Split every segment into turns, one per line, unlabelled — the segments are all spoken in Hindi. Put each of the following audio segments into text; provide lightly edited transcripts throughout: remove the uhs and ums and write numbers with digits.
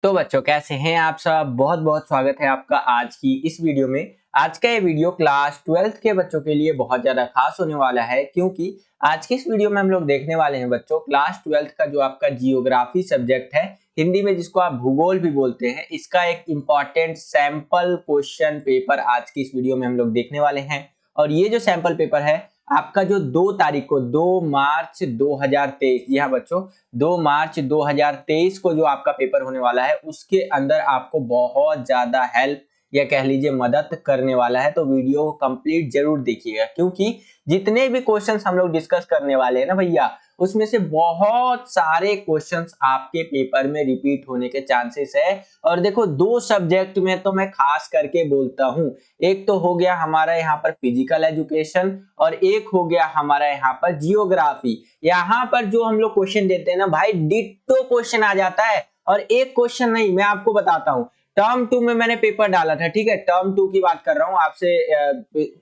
तो बच्चों कैसे हैं आप सब। बहुत बहुत स्वागत है आपका आज की इस वीडियो में। आज का ये वीडियो क्लास 12th के बच्चों के लिए बहुत ज्यादा खास होने वाला है, क्योंकि आज की इस वीडियो में हम लोग देखने वाले हैं बच्चों क्लास 12th का जो आपका जियोग्राफी सब्जेक्ट है, हिंदी में जिसको आप भूगोल भी बोलते हैं, इसका एक इम्पॉर्टेंट सैंपल क्वेश्चन पेपर आज की इस वीडियो में हम लोग देखने वाले हैं। और ये जो सैंपल पेपर है आपका जो 2 तारीख को 2 मार्च 2023, जी हाँ बच्चों 2 मार्च 2023 को जो आपका पेपर होने वाला है उसके अंदर आपको बहुत ज्यादा हेल्प या कह लीजिए मदद करने वाला है। तो वीडियो को कंप्लीट जरूर देखिएगा, क्योंकि जितने भी क्वेश्चंस हम लोग डिस्कस करने वाले हैं ना भैया, उसमें से बहुत सारे क्वेश्चंस आपके पेपर में रिपीट होने के चांसेस है। और देखो दो सब्जेक्ट में तो मैं खास करके बोलता हूं, एक तो हो गया हमारा यहाँ पर फिजिकल एजुकेशन और एक हो गया हमारा यहाँ पर जियोग्राफी। यहाँ पर जो हम लोग क्वेश्चन देते हैं ना भाई, डिट्टो क्वेश्चन आ जाता है। और एक क्वेश्चन नहीं, मैं आपको बताता हूँ, टर्म 2 में मैंने पेपर डाला था, ठीक है, टर्म 2 की बात कर रहा हूँ आपसे,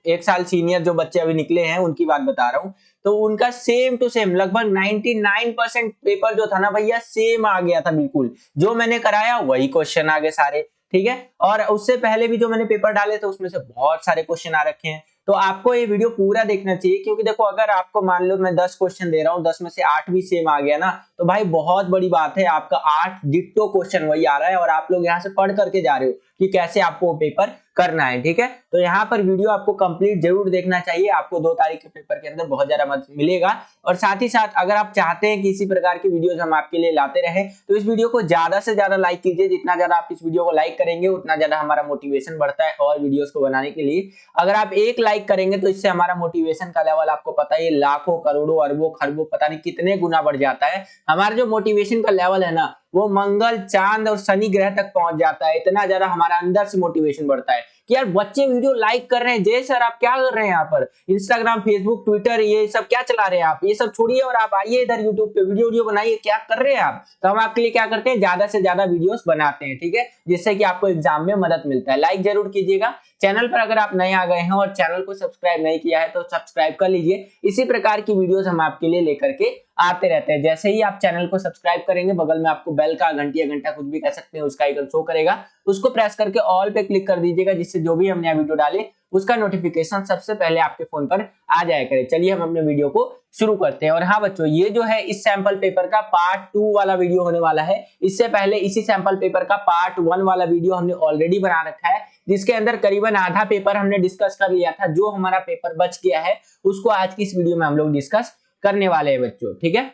एक साल सीनियर जो बच्चे अभी निकले हैं उनकी बात बता रहा हूँ। तो उनका सेम टू सेम लगभग 99% पेपर जो था ना भैया सेम आ गया था, बिल्कुल जो मैंने कराया वही क्वेश्चन आ गए सारे, ठीक है। और उससे पहले भी जो मैंने पेपर डाले थे उसमें से बहुत सारे क्वेश्चन आ रखे हैं। तो आपको ये वीडियो पूरा देखना चाहिए, क्योंकि देखो अगर आपको मान लो मैं 10 क्वेश्चन दे रहा हूँ, 10 में से 8 भी सेम आ गया ना, तो भाई बहुत बड़ी बात है, आपका 8 डिट्टो क्वेश्चन वही आ रहा है और आप लोग यहाँ से पढ़ करके जा रहे हो कि कैसे आपको पेपर करना है, ठीक है। तो यहाँ पर वीडियो आपको कंप्लीट जरूर देखना चाहिए, आपको 2 तारीख के पेपर के अंदर बहुत ज्यादा मदद मिलेगा। और साथ ही साथ अगर आप चाहते हैं कि इसी प्रकार की वीडियोस हम आपके लिए लाते रहे, तो इस वीडियो को ज्यादा से ज्यादा लाइक कीजिए। जितना ज्यादा आप इस वीडियो को लाइक करेंगे उतना ज्यादा हमारा मोटिवेशन बढ़ता है और वीडियोस को बनाने के लिए। अगर आप एक लाइक करेंगे तो इससे हमारा मोटिवेशन का लेवल आपको पता है लाखों करोड़ों अरबों खरबों पता नहीं कितने गुना बढ़ जाता है। हमारा जो मोटिवेशन का लेवल है ना, वो मंगल, चांद और शनि ग्रह तक पहुंच जाता है। इतना ज्यादा हमारा अंदर से मोटिवेशन बढ़ता है कि यार बच्चे वीडियो लाइक कर रहे हैं, जय सर आप क्या कर रहे हैं यहाँ पर, इंस्टाग्राम, फेसबुक, ट्विटर ये सब क्या चला रहे हैं आप, ये सब छोड़िए और आप आइए इधर यूट्यूब पे वीडियो बनाइए, क्या कर रहे हैं आप। तो हम आपके लिए क्या करते हैं, ज्यादा से ज्यादा वीडियोस बनाते हैं, ठीक है, जिससे कि आपको एग्जाम में मदद मिलता है। लाइक जरूर कीजिएगा। चैनल पर अगर आप नए आ गए हैं और चैनल को सब्सक्राइब नहीं किया है तो सब्सक्राइब कर लीजिए। इसी प्रकार की वीडियोस हम आपके लिए लेकर के आते रहते हैं। जैसे ही आप चैनल को सब्सक्राइब करेंगे, बगल में आपको बेल का घंटी या घंटा कुछ भी कह सकते हैं उसका आइकन शो करेगा, उसको प्रेस करके ऑल पे क्लिक कर दीजिएगा, जिससे जो भी हम नया वीडियो डाले उसका नोटिफिकेशन सबसे पहले आपके फोन पर आ जाया करे। चलिए हम अपने वीडियो को शुरू करते हैं। और हाँ बच्चों, ये जो है इस सैंपल पेपर का पार्ट 2 वाला वीडियो होने वाला है। इससे पहले इसी सैंपल पेपर का पार्ट 1 वाला वीडियो हमने ऑलरेडी बना रखा है, जिसके अंदर करीबन आधा पेपर हमने डिस्कस कर लिया था। जो हमारा पेपर बच गया है उसको आज की इस वीडियो में हम लोग डिस्कस करने वाले हैं बच्चों, ठीक है।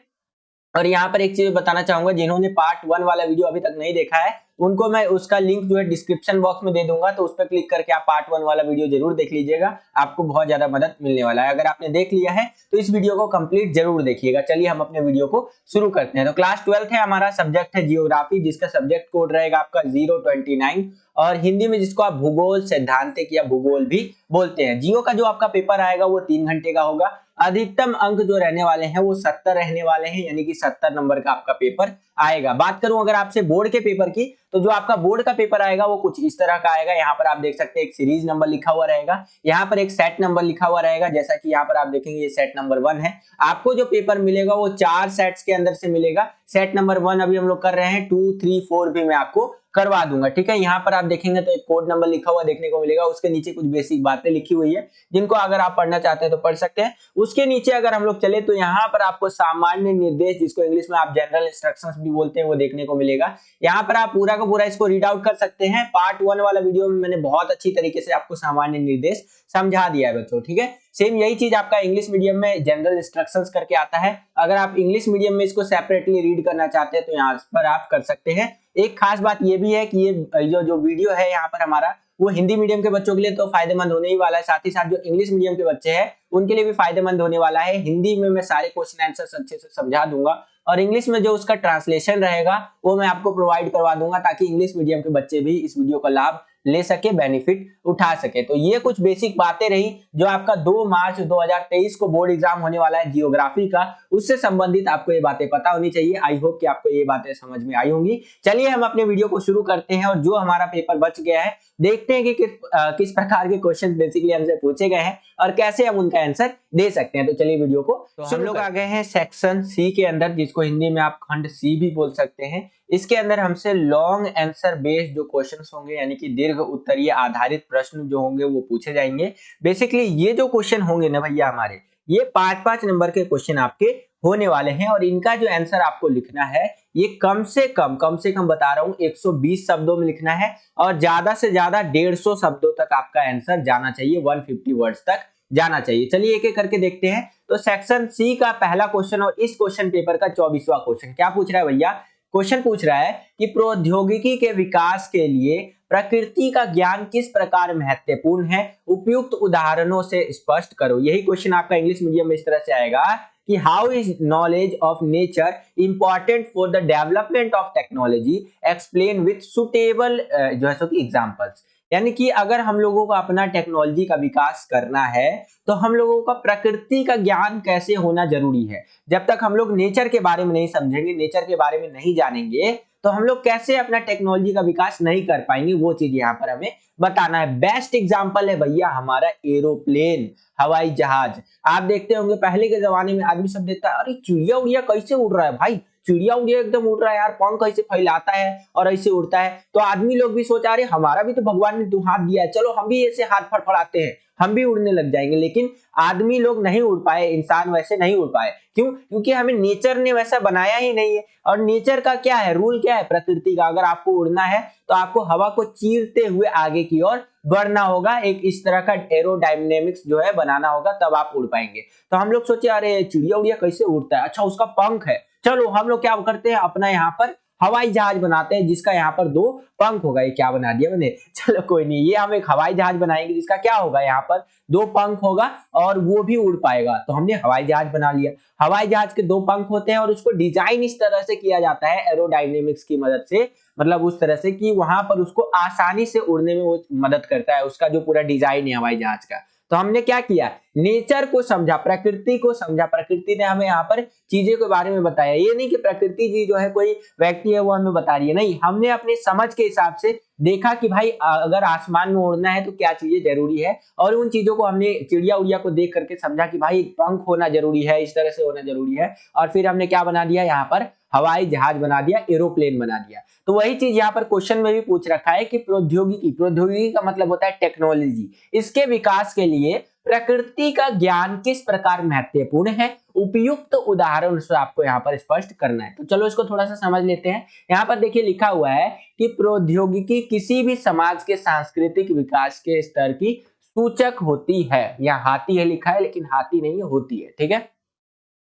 और यहाँ पर एक चीज बताना चाहूंगा, जिन्होंने पार्ट 1 वाला वीडियो अभी तक नहीं देखा है उनको मैं उसका लिंक जो है डिस्क्रिप्शन बॉक्स में दे दूंगा, तो उस पर क्लिक करके आप पार्ट 1 वाला वीडियो जरूर देख लीजिएगा, आपको बहुत ज्यादा मदद मिलने वाला है। अगर आपने देख लिया है तो इस वीडियो को कंप्लीट जरूर देखिएगा। चलिए हम अपने वीडियो को शुरू करते हैं। तो क्लास 12th है, हमारा सब्जेक्ट है जियोग्राफी, जिसका सब्जेक्ट कोड रहेगा आपका 029 और हिंदी में जिसको आप भूगोल, सैद्धांतिक या भूगोल भी बोलते हैं। जियो का जो आपका पेपर आएगा वो 3 घंटे का होगा। अधिकतम अंक जो रहने वाले हैं वो 70 रहने वाले हैं, यानी कि 70 नंबर का आपका पेपर आएगा। बात करूं अगर आपसे बोर्ड के पेपर की, तो जो आपका बोर्ड का पेपर आएगा वो कुछ इस तरह का आएगा। यहाँ पर आप देख सकते हैं एक सीरीज नंबर लिखा हुआ रहेगा, यहाँ पर एक सेट नंबर लिखा हुआ रहेगा, जैसा कि यहाँ पर आप देखेंगे ये सेट नंबर 1 है। आपको जो पेपर मिलेगा वो 4 सेट्स के अंदर से मिलेगा। सेट नंबर 1 अभी हम लोग कर रहे हैं, 2, 3, 4 भी मैं आपको करवा दूंगा, ठीक है। यहाँ पर आप देखेंगे तो एक कोड नंबर लिखा हुआ देखने को मिलेगा, उसके नीचे कुछ बेसिक बातें लिखी हुई है, जिनको अगर आप पढ़ना चाहते हैं तो पढ़ सकते हैं। उसके नीचे अगर हम लोग चले तो यहाँ पर आपको सामान्य निर्देश, जिसको इंग्लिश में आप जनरल इंस्ट्रक्शंस भी बोलते हैं, वो देखने को मिलेगा। यहाँ पर आप पूरा का पूरा इसको रीड आउट कर सकते हैं। पार्ट 1 वाला वीडियो में मैंने बहुत अच्छी तरीके से आपको सामान्य निर्देश समझा दिया है बच्चों, ठीक है। सेम यही चीज आपका इंग्लिश मीडियम में जनरल इंस्ट्रक्शंस करके आता है। अगर आप इंग्लिश मीडियम में इसको सेपरेटली रीड करना चाहते हैं तो यहाँ पर आप कर सकते हैं। एक खास बात ये भी है कि ये जो वीडियो है यहाँ पर हमारा, वो हिंदी मीडियम के बच्चों के लिए तो फायदेमंद होने ही वाला है, साथ ही साथ जो इंग्लिश मीडियम के बच्चे हैं उनके लिए भी फायदेमंद होने वाला है। हिंदी में मैं सारे क्वेश्चन आंसर अच्छे से समझा दूंगा और इंग्लिश में जो उसका ट्रांसलेशन रहेगा वो मैं आपको प्रोवाइड करवा दूंगा, ताकि इंग्लिश मीडियम के बच्चे भी इस वीडियो का लाभ ले सके, बेनिफिट उठा सके। तो ये कुछ बेसिक बातें रही जो आपका 2 मार्च 2023 को बोर्ड एग्जाम होने वाला है जियोग्राफी का, उससे संबंधित आपको ये बातें पता होनी चाहिए। आई होप कि आपको ये बातें समझ में आई होंगी। चलिए हम अपने वीडियो को शुरू करते हैं और जो हमारा पेपर बच गया है देखते हैं कि किस प्रकार के क्वेश्चन बेसिकली हमसे पूछे गए हैं और कैसे हम उनका आंसर दे सकते हैं। तो चलिए वीडियो को, तो हम लोग आ गए हैं सेक्शन सी के अंदर, जिसको हिंदी में आप खंड सी भी बोल सकते हैं। इसके अंदर हमसे लॉन्ग आंसर बेस्ड जो क्वेश्चंस होंगे यानी कि दीर्घ उत्तरीय आधारित प्रश्न जो होंगे वो पूछे जाएंगे। बेसिकली ये जो क्वेश्चन होंगे ना भैया हमारे, ये 5-5 नंबर के क्वेश्चन आपके होने वाले हैं और इनका जो आंसर आपको लिखना है ये कम से कम बता रहा हूं 120 शब्दों में लिखना है और ज्यादा से ज्यादा 150 शब्दों तक आपका आंसर जाना चाहिए, 150 वर्ड्स तक जाना चाहिए। चलिए एक एक करके देखते हैं। तो सेक्शन सी का पहला क्वेश्चन और इस क्वेश्चन पेपर का 24वां क्वेश्चन क्या पूछ रहा है भैया? क्वेश्चन पूछ रहा है कि प्रौद्योगिकी के विकास के लिए प्रकृति का ज्ञान किस प्रकार महत्वपूर्ण है, उपयुक्त उदाहरणों से स्पष्ट करो। यही क्वेश्चन आपका इंग्लिश मीडियम में इस तरह से आएगा कि how is knowledge of nature important for the development of technology, explain with suitable जो है सो कि एग्जांपल्स। यानी कि अगर हम लोगों को अपना टेक्नोलॉजी का विकास करना है तो हम लोगों का प्रकृति का ज्ञान कैसे होना जरूरी है। जब तक हम लोग नेचर के बारे में नहीं समझेंगे, नेचर के बारे में नहीं जानेंगे, तो हम लोग कैसे अपना टेक्नोलॉजी का विकास नहीं कर पाएंगे, वो चीज यहाँ पर हमें बताना है। बेस्ट एग्जांपल है भैया हमारा एरोप्लेन, हवाई जहाज। आप देखते होंगे पहले के जमाने में आदमी सब देखता है, अरे चिड़िया उड़िया कैसे उड़ रहा है भाई, चिड़िया उड़िया एकदम उड़ रहा है यार, पंख कैसे फैलाता है और ऐसे उड़ता है। तो आदमी लोग भी सोचा अरे हमारा भी तो भगवान ने दो हाथ दिया है, चलो हम भी ऐसे हाथ फड़फड़ाते हैं, हम भी उड़ने लग जाएंगे। लेकिन आदमी लोग नहीं उड़ पाए, इंसान वैसे नहीं उड़ पाए। क्यों? क्योंकि हमें नेचर ने वैसा बनाया ही नहीं है। और नेचर का क्या है, रूल क्या है प्रकृति का, अगर आपको उड़ना है तो आपको हवा को चीरते हुए आगे की ओर बढ़ना होगा, एक इस तरह का एरोडायनेमिक्स जो है बनाना होगा, तब आप उड़ पाएंगे। तो हम लोग सोचे अरे चिड़िया उड़िया कैसे उड़ता है, अच्छा उसका पंख है, चलो हम लोग क्या करते हैं अपना यहाँ पर हवाई जहाज बनाते हैं जिसका यहाँ पर दो पंख होगा। ये क्या बना दिया मैंने, चलो कोई नहीं, ये हम एक हवाई जहाज बनाएंगे जिसका क्या होगा, यहाँ पर दो पंख होगा और वो भी उड़ पाएगा। तो हमने हवाई जहाज बना लिया। हवाई जहाज के दो पंख होते हैं और उसको डिजाइन इस तरह से किया जाता है एरोडायनेमिक्स की मदद से, मतलब उस तरह से कि वहां पर उसको आसानी से उड़ने में वो मदद करता है, उसका जो पूरा डिजाइन है हवाई जहाज का। तो हमने क्या किया, नेचर को समझा, प्रकृति को समझा, प्रकृति ने हमें यहाँ पर चीजें के बारे में बताया। ये नहीं कि प्रकृति जी जो है कोई व्यक्ति है वो हमें बता रही है, नहीं, हमने अपने समझ के हिसाब से देखा कि भाई अगर आसमान में उड़ना है तो क्या चीजें जरूरी है, और उन चीजों को हमने चिड़िया उड़िया को देख करके समझा कि भाई पंख होना जरूरी है, इस तरह से होना जरूरी है। और फिर हमने क्या बना दिया, यहाँ पर हवाई जहाज बना दिया, एरोप्लेन बना दिया। तो वही चीज यहाँ पर क्वेश्चन में भी पूछ रखा है कि प्रौद्योगिकी, प्रौद्योगिकी का मतलब होता है टेक्नोलॉजी, इसके विकास के लिए प्रकृति का ज्ञान किस प्रकार महत्वपूर्ण है, उपयुक्त उदाहरण से आपको यहाँ पर स्पष्ट करना है। तो चलो इसको थोड़ा सा समझ लेते हैं। यहाँ पर देखिए लिखा हुआ है कि प्रौद्योगिकी किसी भी समाज के सांस्कृतिक विकास के स्तर की सूचक होती है। यहाँ हाथी है लिखा है लेकिन हाथी नहीं है, होती है, ठीक है।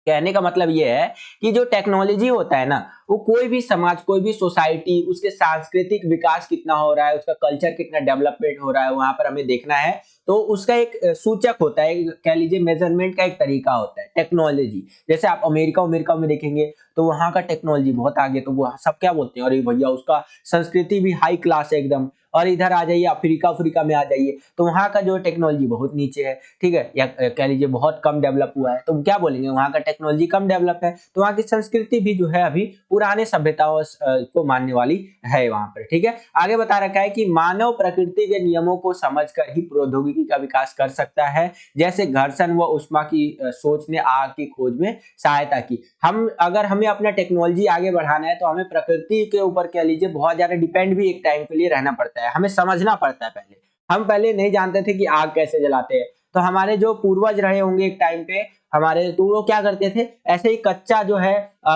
कहने का मतलब ये है कि जो टेक्नोलॉजी होता है ना, वो कोई भी समाज, कोई भी सोसाइटी, उसके सांस्कृतिक विकास कितना हो रहा है, उसका कल्चर कितना डेवलपमेंट हो रहा है, वहां पर हमें देखना है। तो उसका एक सूचक होता है, कह लीजिए मेजरमेंट का एक तरीका होता है टेक्नोलॉजी। जैसे आप अमेरिका अमेरिका में देखेंगे तो वहां का टेक्नोलॉजी बहुत आगे, तो वो सब क्या बोलते हैं, अरे भैया उसका संस्कृति भी हाई क्लास है एकदम। और इधर आ जाइए अफ्रीका, अफ्रीका में आ जाइए तो वहां का जो टेक्नोलॉजी बहुत नीचे है, ठीक है, या कह लीजिए बहुत कम डेवलप हुआ है। तो क्या बोलेंगे, वहां का टेक्नोलॉजी कम डेवलप है, तो वहां की संस्कृति भी जो है अभी पुराने सभ्यताओं को मानने वाली है वहां पर, ठीक है। आगे बता रखा है कि मानव प्रकृति के नियमों को समझकर ही प्रौद्योगिकी का विकास कर सकता है, जैसे घर्षण व उष्मा की सोच ने आग की खोज में सहायता की। हम अगर हमें अपना टेक्नोलॉजी आगे बढ़ाना है तो हमें प्रकृति के ऊपर कह लीजिए बहुत ज्यादा डिपेंड भी एक टाइम के लिए रहना पड़ता है, हमें समझना पड़ता है। पहले हम पहले नहीं जानते थे कि आग कैसे जलाते हैं, तो हमारे जो पूर्वज रहे होंगे एक टाइम पे हमारे, तो वो क्या करते थे, ऐसे ही कच्चा जो है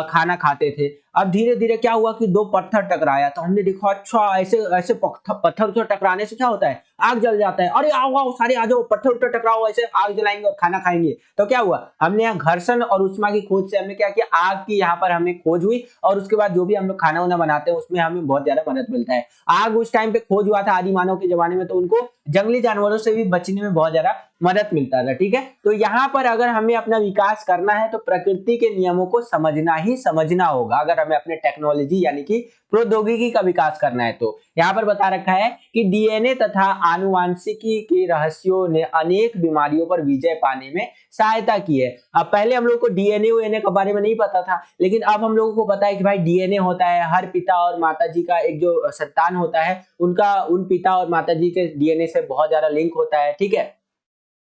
खाना खाते थे। अब धीरे धीरे क्या हुआ कि दो पत्थर टकराया तो हमने देखा अच्छा ऐसे ऐसे पत्थर से टकराने से क्या होता है, आग जल जाता है। अरे आओ आओ सारे आ जाओ, पत्थर उठर टकराओ, ऐसे आग जलाएंगे और खाना खाएंगे। तो क्या हुआ, हमने यहाँ घर्षण और उष्मा की खोज से हमने क्या किया, आग की यहाँ पर हमें खोज हुई, और उसके बाद जो भी हम लोग खाना वाना बनाते हैं उसमें हमें बहुत ज्यादा मदद मिलता है। आग उस टाइम पे खोज हुआ था आदि मानव के जमाने में, तो उनको जंगली जानवरों से भी बचने में बहुत ज्यादा मदद मिलता था, ठीक है। तो यहाँ पर अगर हमें अपना विकास करना है तो प्रकृति के नियमों को समझना ही समझना होगा, अगर हमें अपने टेक्नोलॉजी यानी कि प्रौद्योगिकी का विकास करना है। तो यहाँ पर बता रखा है कि डीएनए तथा आनुवांशिकी के रहस्यों ने अनेक बीमारियों पर विजय पाने में सहायता की है। अब पहले हम लोग को डीएनए के बारे में नहीं पता था, लेकिन अब हम लोगों को पता है कि भाई डीएनए होता है, हर पिता और माता जी का एक जो संतान होता है उनका उन पिता और माता जी के डीएनए से बहुत ज्यादा लिंक होता है, ठीक है।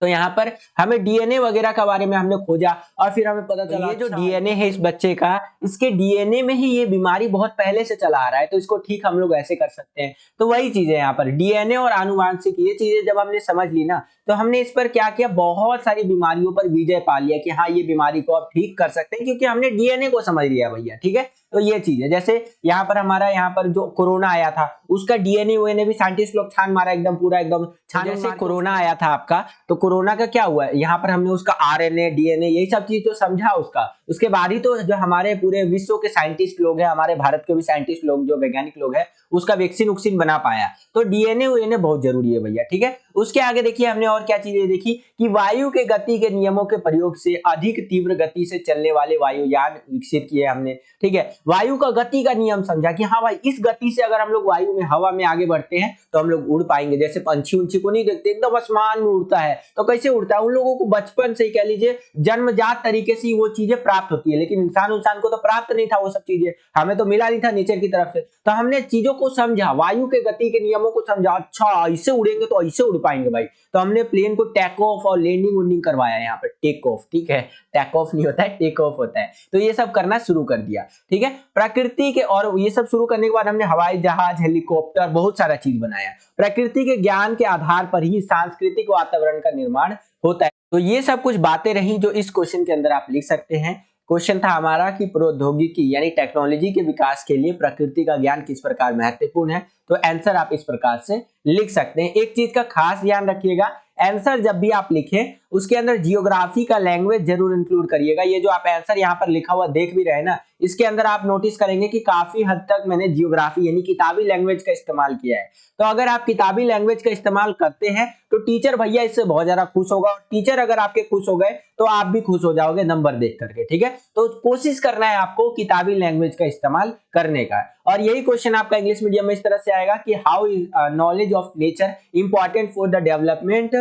तो यहाँ पर हमें डीएनए वगैरह के बारे में हमने खोजा और फिर हमें पता चला ये जो डीएनए है इस बच्चे का, इसके डीएनए में ही ये बीमारी बहुत पहले से चला आ रहा है, तो इसको ठीक हम लोग ऐसे कर सकते हैं। तो वही चीज है यहाँ पर डीएनए और आनुवांशिक, ये चीजें जब हमने समझ ली ना, तो हमने इस पर क्या किया, बहुत सारी बीमारियों पर विजय पा लिया कि हाँ ये बीमारी को आप ठीक कर सकते हैं क्योंकि हमने डीएनए को समझ लिया भैया। ठीक है, तो ये चीज है। जैसे यहाँ पर हमारा यहाँ पर जो कोरोना आया था उसका डीएनए वीएनए भी साइंटिस्ट लोग छान मारा, एकदम पूरा एकदम छान। जैसे कोरोना आया था आपका, तो कोरोना का क्या हुआ, यहाँ पर हमने उसका आरएनए डीएनए यही सब चीज तो समझा उसका, उसके बाद ही तो जो हमारे पूरे विश्व के साइंटिस्ट लोग हैं, हमारे भारत के भी साइंटिस्ट लोग जो वैज्ञानिक लोग हैं, उसका वैक्सीन उक्सीन बना पाया। तो डीएनए वीएनए बहुत जरूरी है भैया। ठीक है, उसके आगे देखिए हमने और क्या चीजें देखी कि वायु के गति के नियमों के प्रयोग से अधिक तीव्र गति से चलने वाले वायुयान विकसित किए हमने। ठीक है, वायु का गति का नियम समझा कि हाँ भाई इस गति से अगर हम लोग वायु में हवा में आगे बढ़ते हैं तो हम लोग उड़ पाएंगे। जैसे पंछी उंछी को नहीं देखते एकदम आसमान में उड़ता है, तो कैसे उड़ता है, उन लोगों को बचपन से ही कह लीजिए जन्मजात तरीके से वो चीजें प्राप्त होती है, लेकिन इंसान को तो प्राप्त नहीं था वो सब चीजें, हमें तो मिला नहीं था नेचर की तरफ से। तो हमने चीजों को समझा, वायु के गति के नियमों को समझा, अच्छा ऐसे उड़ेंगे तो ऐसे उड़ पाएंगे भाई। तो हमने प्लेन को टेक ऑफ और लैंडिंग वुंडिंग करवाया, यहाँ पर टेक ऑफ। ठीक है, टेक ऑफ नहीं होता है, टेक ऑफ होता है। तो ये सब करना शुरू कर दिया। ठीक है, प्रकृति के, और ये सब शुरू करने के बाद हमने हवाई जहाज, हेलीकॉप्टर, बहुत सारा चीज बनाया। प्रकृति के ज्ञान के आधार पर ही सांस्कृतिक वातावरण का निर्माण होता है। तो ये सब कुछ बातें रही जो इस क्वेश्चन के अंदर आप लिख सकते हैं। क्वेश्चन था हमारा कि प्रौद्योगिकी यानी टेक्नोलॉजी के विकास के लिए प्रकृति का ज्ञान किस प्रकार महत्वपूर्ण है। तो आंसर आप इस प्रकार से लिख सकते हैं। एक चीज का खास ध्यान रखिएगा, आंसर जब भी आप लिखें उसके अंदर जियोग्राफी का लैंग्वेज जरूर इंक्लूड करिएगा। ये जो आप आंसर यहाँ पर लिखा हुआ देख भी रहे हैं ना, इसके अंदर आप नोटिस करेंगे कि काफी हद तक मैंने जियोग्राफी यानी किताबी लैंग्वेज का इस्तेमाल किया है। तो अगर आप किताबी लैंग्वेज का इस्तेमाल करते हैं तो टीचर भैया इससे बहुत ज्यादा खुश होगा, और टीचर अगर आपके खुश हो गए तो आप भी खुश हो जाओगे नंबर देख करके। ठीक है, तो कोशिश करना है आपको किताबी लैंग्वेज का इस्तेमाल करने का। और यही क्वेश्चन आपका इंग्लिश मीडियम में इस तरह से आएगा कि how is knowledge of nature important for the development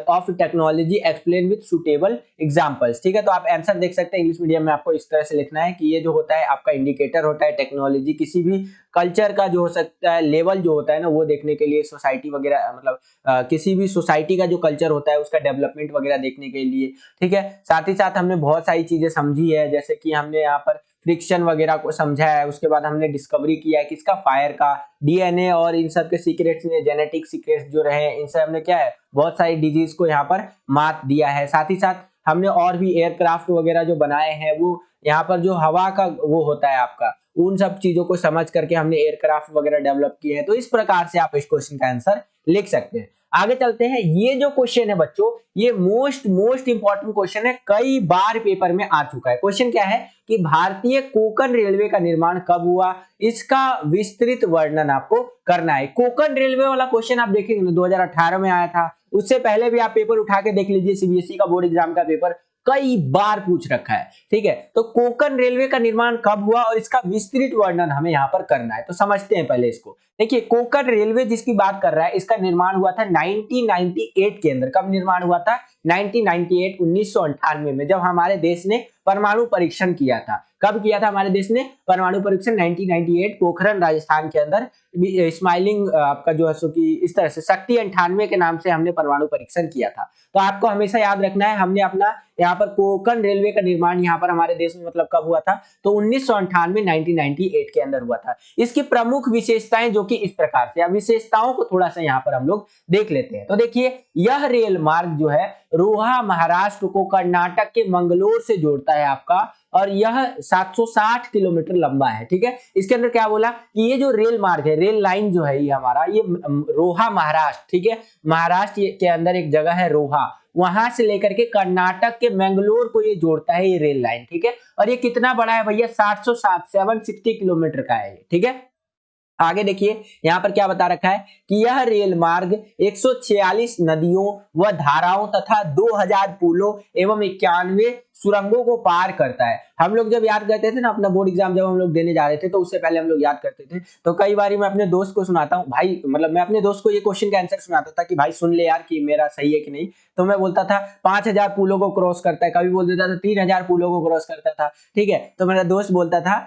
of technology explain with suitable examples. ठीक है, तो आप आंसर देख सकते हैं इंग्लिश मीडियम में आपको इस तरह से लिखना है कि ये जो होता है आपका इंडिकेटर होता है टेक्नोलॉजी, किसी भी कल्चर का जो हो सकता है लेवल जो होता है ना, वो देखने के लिए, सोसाइटी वगैरह मतलब किसी भी सोसाइटी का जो कल्चर होता है उसका डेवलपमेंट वगैरह देखने के लिए। ठीक है, साथ ही साथ हमने बहुत सारी चीजें समझी है, जैसे कि हमने यहाँ पर फ्रिक्शन वगैरह को समझा है, उसके बाद हमने डिस्कवरी किया है किसका, फायर का, डीएनए और इन सब के सीक्रेट्स में, जेनेटिक सीक्रेट्स जो रहे इनसे हमने क्या है बहुत सारी डिजीज को यहाँ पर मात दिया है। साथ ही साथ हमने और भी एयरक्राफ्ट वगैरह जो बनाए हैं, वो यहाँ पर जो हवा का वो होता है आपका, उन सब चीजों को समझ करके हमने एयरक्राफ्ट वगैरह डेवलप किए हैं। तो इस प्रकार से आप इस क्वेश्चन का आंसर लिख सकते हैं। आगे चलते हैं। ये जो क्वेश्चन है बच्चों, ये मोस्ट इंपॉर्टेंट क्वेश्चन है, कई बार पेपर में आ चुका है। क्वेश्चन क्या है कि भारतीय कोंकण रेलवे का निर्माण कब हुआ, इसका विस्तृत वर्णन आपको करना है। कोंकण रेलवे वाला क्वेश्चन आप देखेंगे 2018 में आया था, उससे पहले भी आप पेपर उठा के देख लीजिए, सीबीएसई का बोर्ड एग्जाम का पेपर कई बार पूछ रखा है। ठीक है, तो कोंकण रेलवे का निर्माण कब हुआ और इसका विस्तृत वर्णन हमें यहाँ पर करना है। तो समझते हैं पहले इसको। देखिए, कोंकण रेलवे जिसकी बात कर रहा है, इसका निर्माण हुआ था 1998 के अंदर। कब निर्माण हुआ था? 1998, 1998 में, जब हमारे देश ने परमाणु परीक्षण किया था। कब किया था हमारे देश ने परमाणु परीक्षण? 1998 पोखरण राजस्थान के अंदर। स्माइलिंग आपका जो है सो कि इस तरह से शक्ति 98 के नाम से हमने परमाणु परीक्षण किया था। तो आपको हमेशा याद रखना है, हमने अपना यहाँ पर कोंकण रेलवे का निर्माण यहाँ पर हमारे देश में मतलब कब हुआ था? तो 1998, 1998 के अंदर हुआ था। इसकी प्रमुख विशेषताएं जो कि इस प्रकार से, अब विशेषताओं को थोड़ा सा यहाँ पर हम लोग देख लेते हैं। तो देखिए, यह रेल मार्ग जो है रोहा महाराष्ट्र को कर्नाटक के मंगलोर से जोड़ता है आपका, और यह 760 किलोमीटर लंबा है। ठीक है, इसके अंदर क्या बोला कि ये जो रेल मार्ग है, रेल लाइन जो है ये हमारा, ये रोहा महाराष्ट्र, ठीक है, महाराष्ट्र के अंदर एक जगह है रोहा, वहां से लेकर के कर्नाटक के मंगलोर को ये जोड़ता है ये रेल लाइन। ठीक है, और ये कितना बड़ा है भैया? 760 किलोमीटर का है। ठीक है, आगे देखिए यहाँ पर क्या बता रखा है कि यह रेल मार्ग 146 नदियों व धाराओं तथा 2000 पुलों एवं 91 सुरंगों को पार करता है। हम लोग जब याद करते थे ना अपना बोर्ड एग्जाम जब हम लोग देने जा रहे थे तो उससे पहले हम लोग याद करते थे, तो कई बार मैं अपने दोस्त को सुनाता हूँ भाई, मतलब मैं अपने दोस्त को ये क्वेश्चन का आंसर सुनाता था कि भाई सुन ले यार कि मेरा सही है कि नहीं। तो मैं बोलता था 5000 पुलों को क्रॉस करता है, कभी बोल देता था 3000 पुलों को क्रॉस करता था, ठीक है। तो मेरा दोस्त बोलता था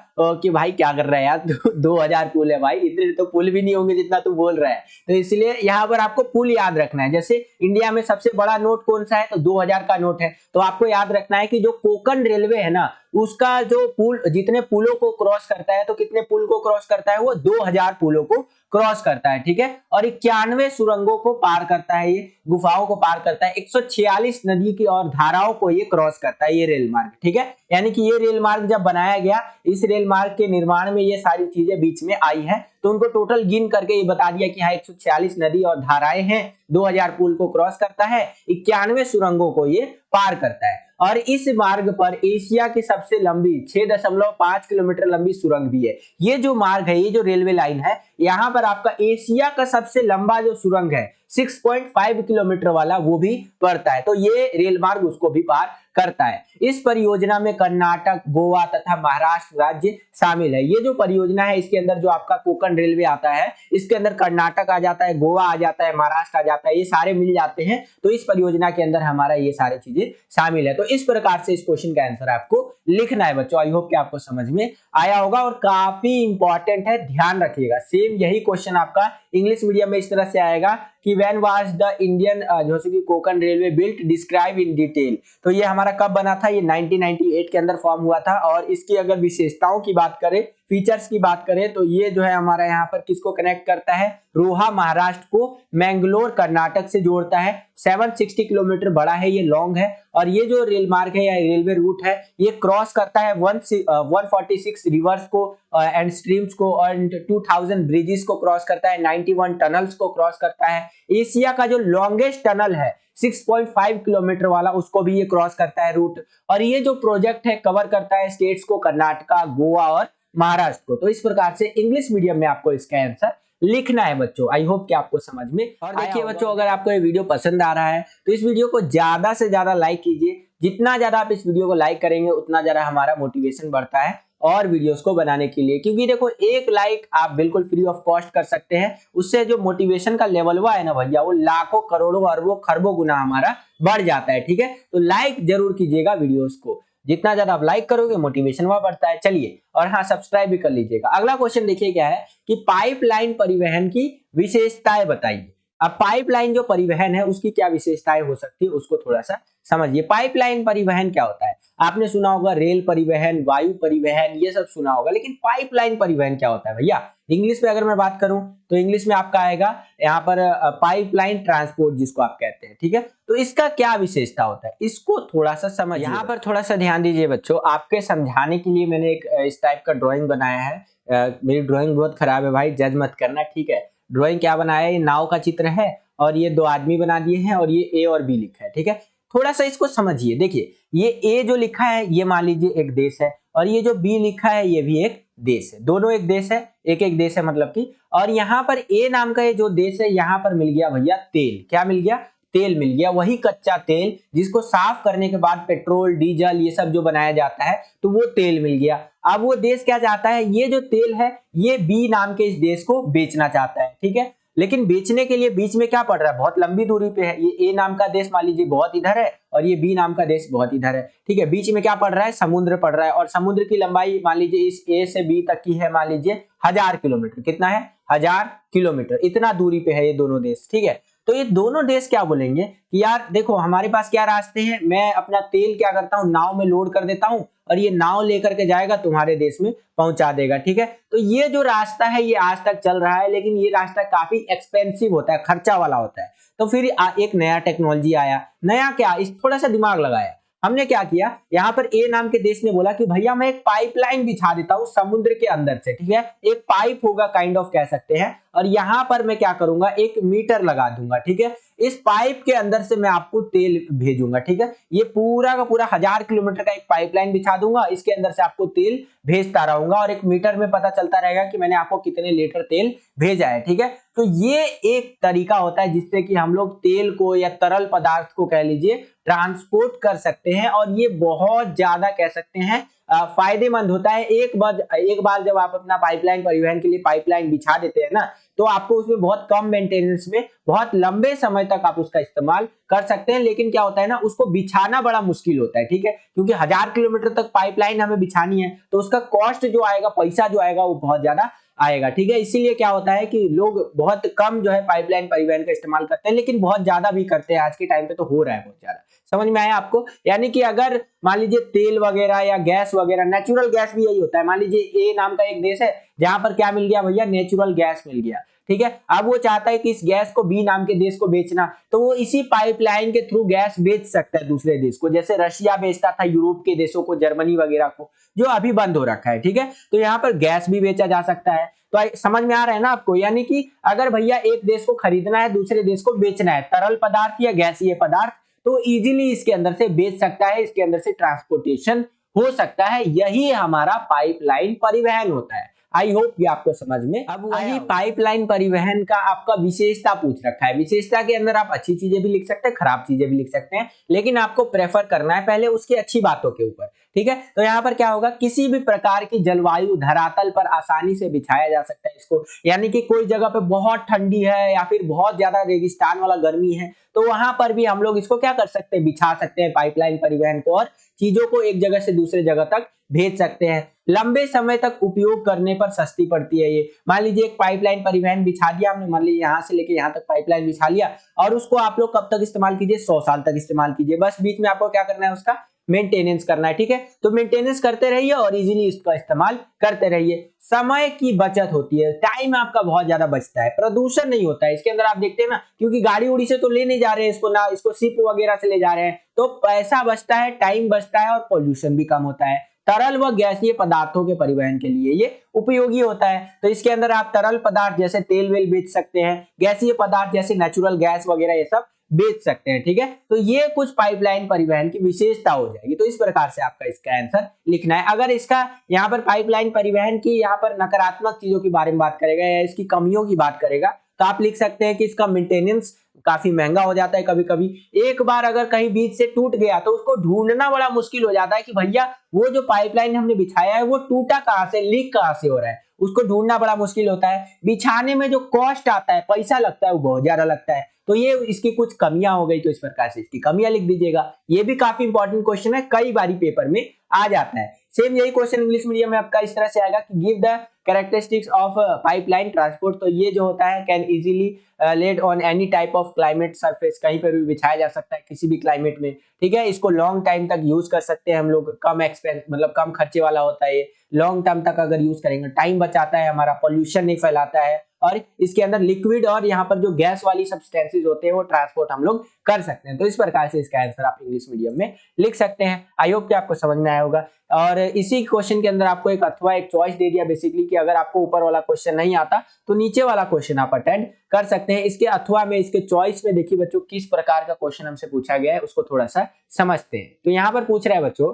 कि भाई क्या कर रहा है यार 2000 पुल है भाई, इतने तो पुल भी नहीं होंगे जितना तू बोल रहा है। तो इसलिए यहाँ पर आपको पुल याद रखना है। जैसे इंडिया में सबसे बड़ा नोट कौन सा है, तो 2000 का नोट है। तो आपको याद रखना है कि जो कोंकण रेलवे है ना, उसका जो पुल जितने पुलों को क्रॉस करता है, तो कितने पुल को क्रॉस करता है, वो 2000 पुलों को क्रॉस करता है, ठीक है। और 91 सुरंगों को पार करता है, ये गुफाओं को पार करता है, 146 नदी की और धाराओं को ये क्रॉस करता है ये रेल मार्ग, ठीक है। यानी कि ये रेल मार्ग जब बनाया गया, इस रेल मार्ग के निर्माण में ये सारी चीजें बीच में आई है, तो उनको टोटल गिन करके ये बता दिया कि हाँ 146 नदी और धाराएं हैं, 2000 पुल को क्रॉस करता है, 91 सुरंगों को ये पार करता है। और इस मार्ग पर एशिया की सबसे लंबी 6.5 किलोमीटर लंबी सुरंग भी है। ये जो मार्ग है, ये जो रेलवे लाइन है, यहाँ पर आपका एशिया का सबसे लंबा जो सुरंग है 6.5 किलोमीटर वाला, वो भी पड़ता है। तो ये रेल मार्ग उसको भी पार करता है। इस परियोजना में कर्नाटक, गोवा तथा महाराष्ट्र राज्य शामिल है। ये जो परियोजना है इसके अंदर जो आपका कोंकण रेलवे आता है, इसके अंदर कर्नाटक आ जाता है, गोवा आ जाता है, महाराष्ट्र आ जाता है, ये सारे मिल जाते हैं। तो इस परियोजना के अंदर हमारा ये सारी चीजें शामिल है। तो इस प्रकार से इस क्वेश्चन का आंसर आपको लिखना है बच्चों। आई होप कि आपको समझ में आया होगा और काफी इंपॉर्टेंट है, ध्यान रखिएगा। सेम यही क्वेश्चन आपका इंग्लिश मीडियम में इस तरह से आएगा कि व्हेन वाज द इंडियन जैसे कि Konkan railway built, describe in detail. तो ये हमारा कब बना था, ये 1998 के अंदर फॉर्म हुआ था। और इसकी अगर विशेषताओं की बात करें, फीचर्स की बात करें, तो ये जो है हमारा यहाँ पर किसको कनेक्ट करता है, रोहा महाराष्ट्र को मैंगलोर कर्नाटक से जोड़ता है। 760 किलोमीटर बड़ा है, ये लॉन्ग है। और ये जो रेल मार्ग है या रेलवे रूट है, ये क्रॉस करता है 146 रिवर्स को एंड स्ट्रीम्स को, और 2000 ब्रिजेस को क्रॉस करता है, 91 टनल्स को क्रॉस करता है। एशिया का जो लॉन्गेस्ट टनल है 6.5 किलोमीटर वाला, उसको भी ये क्रॉस करता है रूट। और ये जो प्रोजेक्ट है कवर करता है स्टेट्स को, कर्नाटका, गोवा और महाराष्ट्र को। तो इस प्रकार से इंग्लिश मीडियम में आपको इसका आंसर लिखना है बच्चों। आई होप कि आपको समझ में। और देखिए बच्चों, अगर आपको ये वीडियो पसंद आ रहा है तो इस वीडियो को ज्यादा से ज्यादा लाइक कीजिए। जितना ज्यादा आप इस वीडियो को लाइक करेंगे उतना ज्यादा हमारा मोटिवेशन बढ़ता है और वीडियोस को बनाने के लिए। क्योंकि देखो, एक लाइक आप बिल्कुल फ्री ऑफ कॉस्ट कर सकते हैं, उससे जो मोटिवेशन का लेवल हुआ है ना भैया, वो लाखों करोड़ों अरबों खरबों गुना हमारा बढ़ जाता है, ठीक है। तो लाइक जरूर कीजिएगा वीडियोस को, जितना ज्यादा आप लाइक करोगे मोटिवेशन वह बढ़ता है। चलिए, और हाँ सब्सक्राइब भी कर लीजिएगा। अगला क्वेश्चन देखिए क्या है कि पाइपलाइन परिवहन की विशेषताएं बताइए। अब पाइपलाइन जो परिवहन है उसकी क्या विशेषताएं हो सकती है, उसको थोड़ा सा समझिए। पाइपलाइन परिवहन क्या होता है, आपने सुना होगा रेल परिवहन, वायु परिवहन, ये सब सुना होगा, लेकिन पाइपलाइन परिवहन क्या होता है भैया। इंग्लिश में अगर मैं बात करूं तो इंग्लिश में आपका आएगा यहाँ पर पाइपलाइन ट्रांसपोर्ट, जिसको आप कहते हैं, ठीक है। तो इसका क्या विशेषता होता है, इसको थोड़ा सा समझिए। यहाँ पर थोड़ा सा ध्यान दीजिए बच्चों, आपके समझाने के लिए मैंने एक इस टाइप का ड्रॉइंग बनाया है। मेरी ड्रॉइंग बहुत खराब है भाई, जज मत करना, ठीक है। ड्रॉइंग क्या बनाया है, ये नाव का चित्र है और ये दो आदमी बना दिए हैं और ये ए और बी लिखा है, ठीक है। थोड़ा सा इसको समझिए। देखिए, ये ए जो लिखा है ये मान लीजिए एक देश है, और ये जो बी लिखा है ये भी एक देश है। दोनों एक देश है, एक एक देश है मतलब कि। और यहाँ पर ए नाम का ये जो देश है, यहाँ पर मिल गया भैया तेल। क्या मिल गया, तेल मिल गया। वही कच्चा तेल जिसको साफ करने के बाद पेट्रोल, डीजल, ये सब जो बनाया जाता है, तो वो तेल मिल गया। अब वो देश क्या चाहता है, ये जो तेल है ये बी नाम के इस देश को बेचना चाहता है, ठीक है। लेकिन बेचने के लिए बीच में क्या पड़ रहा है, बहुत लंबी दूरी पे है। ये ए नाम का देश मान लीजिए बहुत इधर है और ये बी नाम का देश बहुत इधर है, ठीक है। बीच में क्या पड़ रहा है, समुद्र पड़ रहा है। और समुद्र की लंबाई मान लीजिए इस ए से बी तक की है मान लीजिए 1000 किलोमीटर। कितना है, 1000 किलोमीटर। इतना दूरी पे है ये दोनों देश, ठीक है। तो ये दोनों देश क्या बोलेंगे कि यार देखो हमारे पास क्या रास्ते हैं, मैं अपना तेल क्या करता हूँ, नाव में लोड कर देता हूँ और ये नाव लेकर के जाएगा तुम्हारे देश में पहुंचा देगा, ठीक है। तो ये जो रास्ता है ये आज तक चल रहा है, लेकिन ये रास्ता काफी एक्सपेंसिव होता है, खर्चा वाला होता है। तो फिर एक नया टेक्नोलॉजी आया। नया क्या, इस थोड़ा सा दिमाग लगाया। हमने क्या किया, यहाँ पर ए नाम के देश ने बोला कि भैया मैं एक पाइपलाइन बिछा देता हूँ समुद्र के अंदर से, ठीक है। एक पाइप होगा, काइंड ऑफ कह सकते हैं। और यहाँ पर मैं क्या करूंगा, एक मीटर लगा दूंगा, ठीक है। इस पाइप के अंदर से मैं आपको तेल भेजूंगा, ठीक है। ये पूरा का पूरा 1000 किलोमीटर का एक पाइपलाइन बिछा दूंगा, इसके अंदर से आपको तेल भेजता रहूंगा और एक मीटर में पता चलता रहेगा कि मैंने आपको कितने लीटर तेल भेजा है, ठीक है। तो ये एक तरीका होता है जिससे कि हम लोग तेल को या तरल पदार्थ को कह लीजिए ट्रांसपोर्ट कर सकते हैं, और ये बहुत ज्यादा कह सकते हैं फायदेमंद होता है। एक बार जब आप अपना पाइपलाइन परिवहन के लिए पाइपलाइन बिछा देते हैं ना, तो आपको उसमें बहुत कम मेंटेनेंस में बहुत लंबे समय तक आप उसका इस्तेमाल कर सकते हैं। लेकिन क्या होता है ना, उसको बिछाना बड़ा मुश्किल होता है, ठीक है, क्योंकि 1000 किलोमीटर तक पाइपलाइन हमें बिछानी है, तो उसका कॉस्ट जो आएगा, पैसा जो आएगा, वो बहुत ज्यादा आएगा, ठीक है। इसीलिए क्या होता है कि लोग बहुत कम जो है पाइपलाइन परिवहन का इस्तेमाल करते हैं, लेकिन बहुत ज्यादा भी करते हैं। आज के टाइम पे तो हो रहा है बहुत ज्यादा। समझ में आया आपको? यानी कि अगर मान लीजिए तेल वगैरह या गैस वगैरह, नेचुरल गैस भी यही होता है। मान लीजिए ए नाम का एक देश है जहां पर क्या मिल गया भैया, नेचुरल गैस मिल गया, ठीक है। अब वो चाहता है कि इस गैस को बी नाम के देश को बेचना, तो वो इसी पाइपलाइन के थ्रू गैस बेच सकता है दूसरे देश को, जैसे रशिया बेचता था यूरोप के देशों को, जर्मनी वगैरह को, जो अभी बंद हो रखा है, ठीक है। तो यहाँ पर गैस भी बेचा जा सकता है। तो समझ में आ रहा है ना आपको? यानी कि अगर भैया एक देश को खरीदना है, दूसरे देश को बेचना है, तरल पदार्थ या गैसीय पदार्थ, तो इजीली इसके अंदर से बेच सकता है, इसके अंदर से ट्रांसपोर्टेशन हो सकता है। यही हमारा पाइपलाइन परिवहन होता है। आई होप कि आपको समझ में। अब वही पाइपलाइन परिवहन का आपका विशेषता पूछ रखा है। विशेषता के अंदर आप अच्छी चीजें भी लिख सकते हैं, खराब चीजें भी लिख सकते हैं, लेकिन आपको प्रेफर करना है पहले उसकी अच्छी बातों के ऊपर, ठीक है। तो यहाँ पर क्या होगा, किसी भी प्रकार की जलवायु धरातल पर आसानी से बिछाया जा सकता है इसको। यानी कि कोई जगह पे बहुत ठंडी है या फिर बहुत ज्यादा रेगिस्तान वाला गर्मी है, तो वहां पर भी हम लोग इसको क्या कर सकते हैं, बिछा सकते हैं पाइपलाइन परिवहन को, और चीजों को एक जगह से दूसरे जगह तक भेज सकते हैं। लंबे समय तक उपयोग करने पर सस्ती पड़ती है ये। मान लीजिए एक पाइपलाइन परिवहन बिछा दिया हमने, मान लीजिए यहाँ से लेके यहाँ तक पाइपलाइन बिछा लिया, और उसको आप लोग कब तक इस्तेमाल कीजिए, 100 साल तक इस्तेमाल कीजिए। बस बीच में आपको क्या करना है, उसका मेंटेनेंस करना है, ठीक है। तो मेंटेनेंस करते रहिए और इजीली इसका इस्तेमाल करते रहिए। समय की बचत होती है, टाइम आपका बहुत ज्यादा बचता है, प्रदूषण नहीं होता है इसके अंदर। आप देखते हैं ना, क्योंकि गाड़ी उड़ी से तो ले नहीं जा रहे हैं इसको ना, इसको शिप वगैरह से ले जा रहे हैं, तो पैसा बचता है, टाइम बचता है, और पॉल्यूशन भी कम होता है। तरल व गैसीय पदार्थों के परिवहन के लिए ये उपयोगी होता है। तो इसके अंदर आप तरल पदार्थ जैसे तेल वेल बेच सकते हैं, गैसीय पदार्थ जैसे नेचुरल गैस वगैरह ये सब बेच सकते हैं, ठीक है। तो ये कुछ पाइपलाइन परिवहन की विशेषता हो जाएगी। तो इस प्रकार से आपका इसका आंसर लिखना है। अगर इसका यहाँ पर पाइपलाइन परिवहन की यहाँ पर नकारात्मक चीजों के बारे में बात करेगा या इसकी कमियों की बात करेगा, तो आप लिख सकते हैं कि इसका मेंटेनेंस काफी महंगा हो जाता है। कभी कभी एक बार अगर कहीं बीच से टूट गया तो उसको ढूंढना बड़ा मुश्किल हो जाता है कि भैया वो जो पाइपलाइन हमने बिछाया है वो टूटा कहाँ से, लीक कहाँ से हो रहा है, उसको ढूंढना बड़ा मुश्किल होता है। बिछाने में जो कॉस्ट आता है, पैसा लगता है, वो बहुत ज्यादा लगता है। तो ये इसकी कुछ कमियां हो गई, तो इस प्रकार से इसकी कमियां लिख दीजिएगा। ये भी काफी इंपॉर्टेंट क्वेश्चन है, कई बारी पेपर में आ जाता है। सेम यही क्वेश्चन इंग्लिश मीडियम में आपका इस तरह से आएगा कि give the characteristics of pipeline transport. तो ये जो होता है, can easily laid on any type of climate surface, कहीं पर भी बिछाया जा सकता है किसी भी क्लाइमेट में, ठीक है। इसको लॉन्ग टाइम तक यूज कर सकते हैं हम लोग, कम एक्सपेंस मतलब कम खर्चे वाला होता है ये। लॉन्ग टर्म तक अगर यूज करेंगे, टाइम बचाता है हमारा, पॉल्यूशन नहीं फैलाता है, और इसके अंदर लिक्विड और यहाँ पर जो गैस वाली सब्सटेंसेस होते हैं वो ट्रांसपोर्ट हम लोग कर सकते हैं। तो इस प्रकार से इसका आंसर आप इंग्लिश मीडियम में लिख सकते हैं। आई होप कि आपको समझ में आया होगा। और इसी क्वेश्चन के अंदर आपको एक अथवा एक चॉइस दे दिया बेसिकली, कि अगर आपको ऊपर वाला क्वेश्चन नहीं आता तो नीचे वाला क्वेश्चन आप अटेंड कर सकते हैं। इसके अथवा में, इसके चॉइस में देखिए बच्चों किस प्रकार का क्वेश्चन हमसे पूछा गया है, उसको थोड़ा सा समझते हैं। तो यहाँ पर पूछ रहा है बच्चों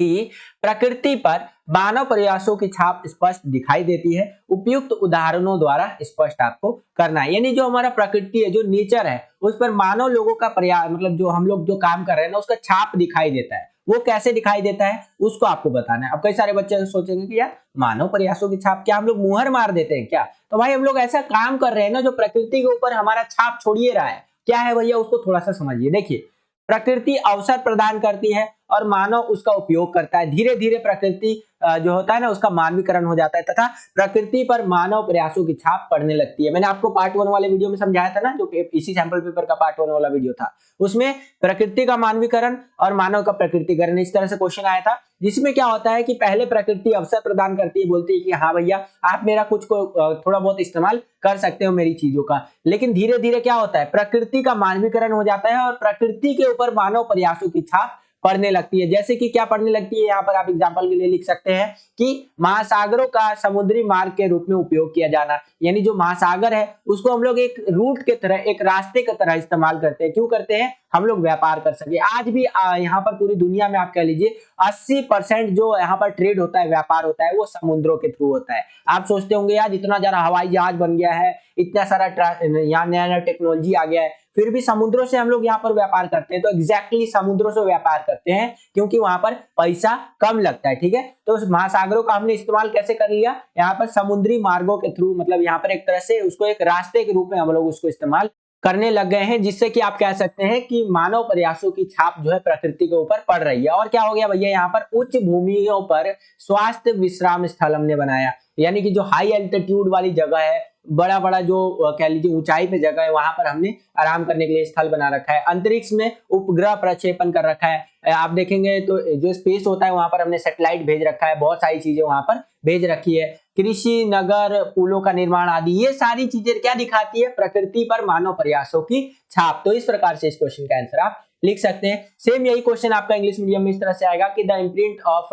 कि प्रकृति पर मानव प्रयासों की छाप स्पष्ट दिखाई देती है, उपयुक्त उदाहरणों द्वारा स्पष्ट आपको करना है। यानी जो हमारा प्रकृति है, जो नेचर है, उस पर मानव लोगों का प्रयास, मतलब जो हम लोग जो काम कर रहे हैं ना, उसका छाप दिखाई देता है। वो कैसे दिखाई देता है उसको आपको बताना है। अब कई सारे बच्चे सोचेंगे कि यार मानव प्रयासों की छाप, क्या हम लोग मुहर मार देते हैं क्या? तो भाई हम लोग ऐसा काम कर रहे हैं ना जो प्रकृति के ऊपर हमारा छाप छोड़िए रहा है। क्या है भैया, उसको थोड़ा सा समझिए। देखिए, प्रकृति अवसर प्रदान करती है और मानव उसका उपयोग करता है। धीरे धीरे प्रकृति जो होता है ना, उसका मानवीकरण हो जाता है तथा प्रकृति पर मानव प्रयासों की छाप पड़ने लगती है। मैंने आपको पार्ट 1 वाले वीडियो में समझाया था ना, जो इसी सैंपल पेपर का पार्ट 1 वाला वीडियो था, उसमें प्रकृति का मानवीकरण और मानव का प्रकृतिकरण, इस तरह से क्वेश्चन आया था। जिसमें क्या होता है कि पहले प्रकृति अवसर प्रदान करती है, बोलती है कि हाँ भैया आप मेरा कुछ को थोड़ा बहुत इस्तेमाल कर सकते हो मेरी चीजों का। लेकिन धीरे धीरे क्या होता है, प्रकृति का मानवीकरण हो जाता है और प्रकृति के ऊपर मानव प्रयासों की छाप पड़ने लगती है। जैसे कि क्या पड़ने लगती है, यहाँ पर आप एग्जांपल के लिए लिख सकते हैं कि महासागरों का समुद्री मार्ग के रूप में उपयोग किया जाना, यानी जो महासागर है उसको हम लोग एक रूट के तरह, एक रास्ते की तरह इस्तेमाल करते हैं। क्यों करते हैं? हम लोग व्यापार कर सके। आज भी यहाँ पर पूरी दुनिया में आप कह लीजिए 80% जो यहाँ पर ट्रेड होता है, व्यापार होता है, वो समुद्रों के थ्रू होता है। आप सोचते होंगे यार इतना ज्यादा हवाई जहाज बन गया है, इतना सारा यहाँ नया नया टेक्नोलॉजी आ गया है, फिर भी समुद्रों से हम लोग यहाँ पर व्यापार करते हैं। तो एग्जैक्टली समुद्रों से व्यापार करते हैं क्योंकि वहां पर पैसा कम लगता है। ठीक है, तो महासागरों का हमने इस्तेमाल कैसे कर लिया, यहाँ पर समुद्री मार्गों के थ्रू, मतलब यहाँ पर एक तरह से उसको एक रास्ते के रूप में हम लोग उसको इस्तेमाल करने लग गए हैं, जिससे कि आप कह सकते हैं कि मानव प्रयासों की छाप जो है प्रकृति के ऊपर पड़ रही है। और क्या हो गया भैया, यहाँ पर उच्च भूमियों पर स्वास्थ्य विश्राम स्थल हमने बनाया, यानी कि जो हाई एल्टीट्यूड वाली जगह है, बड़ा बड़ा जो कह लीजिए ऊंचाई पे जगह है, वहां पर हमने आराम करने के लिए स्थल बना रखा है। अंतरिक्ष में उपग्रह प्रक्षेपण कर रखा है। आप देखेंगे तो जो स्पेस होता है वहां पर हमने सैटेलाइट भेज रखा है, बहुत सारी चीजें वहां पर भेज रखी है। कृषि, नगर, पुलों का निर्माण आदि, ये सारी चीजें क्या दिखाती है, प्रकृति पर मानव प्रयासों की छाप। तो इस प्रकार से इस क्वेश्चन का आंसर आप लिख सकते हैं। सेम यही क्वेश्चन आपका इंग्लिश मीडियम में इस तरह से आएगा कि the imprint of